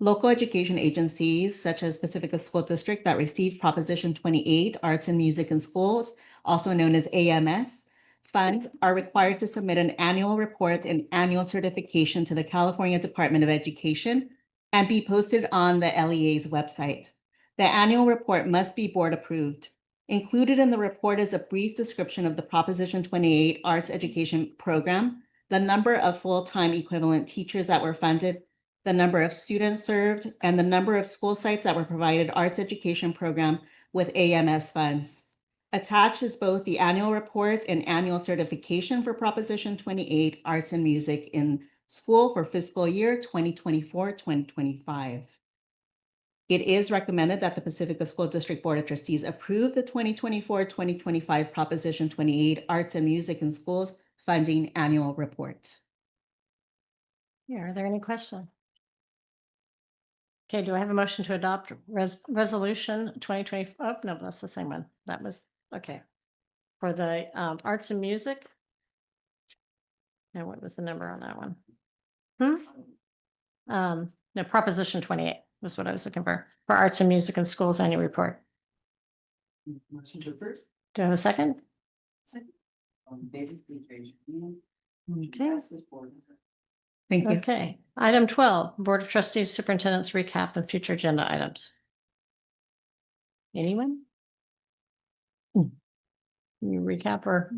Local education agencies such as Pacifica School District that receive Proposition 28 Arts and Music in Schools, also known as AMS, funds are required to submit an annual report and annual certification to the California Department of Education and be posted on the LEA's website. The annual report must be board approved. Included in the report is a brief description of the Proposition 28 Arts Education Program, the number of full-time equivalent teachers that were funded, the number of students served, and the number of school sites that were provided arts education program with AMS funds. Attached is both the annual report and annual certification for Proposition 28 Arts and Music in School for fiscal year 2024-2025. It is recommended that the Pacifica School District Board of Trustees approve the 2024-2025 Proposition 28 Arts and Music in Schools Funding Annual Report. Yeah, are there any questions? Okay, do I have a motion to adopt resolution 2020? Oh, no, that's the same one. That was, okay. For the arts and music. And what was the number on that one? No, Proposition 28 was what I was looking for arts and music in schools annual report. Motion to approve. Do I have a second? David, please raise your hand. Okay. Passes 4-0. Thank you. Okay, item 12, Board of Trustees Superintendent's recap and future agenda items. Anyone? You recap or?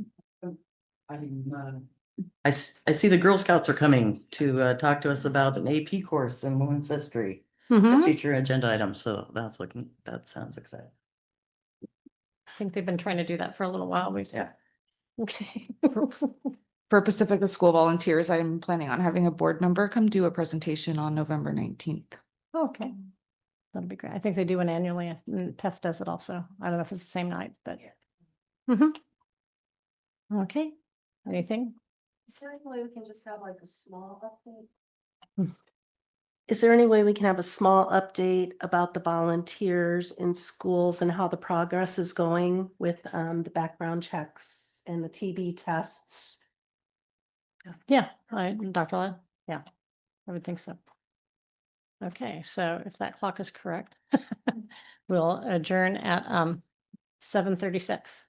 I see the Girl Scouts are coming to talk to us about an AP course in women's history. Mhm. Future agenda item, so that sounds exciting. I think they've been trying to do that for a little while. Yeah. Okay. For Pacifica School volunteers, I'm planning on having a board member come do a presentation on November 19th. Okay. That'll be great. I think they do one annually. And PEF does it also. I don't know if it's the same night, but. Mhm. Okay, anything? Is there any way we can just have like a small update? Is there any way we can have a small update about the volunteers in schools and how the progress is going with the background checks and the TB tests? Yeah, Dr. Led, yeah, I would think so. Okay, so if that clock is correct, we'll adjourn at 7:36.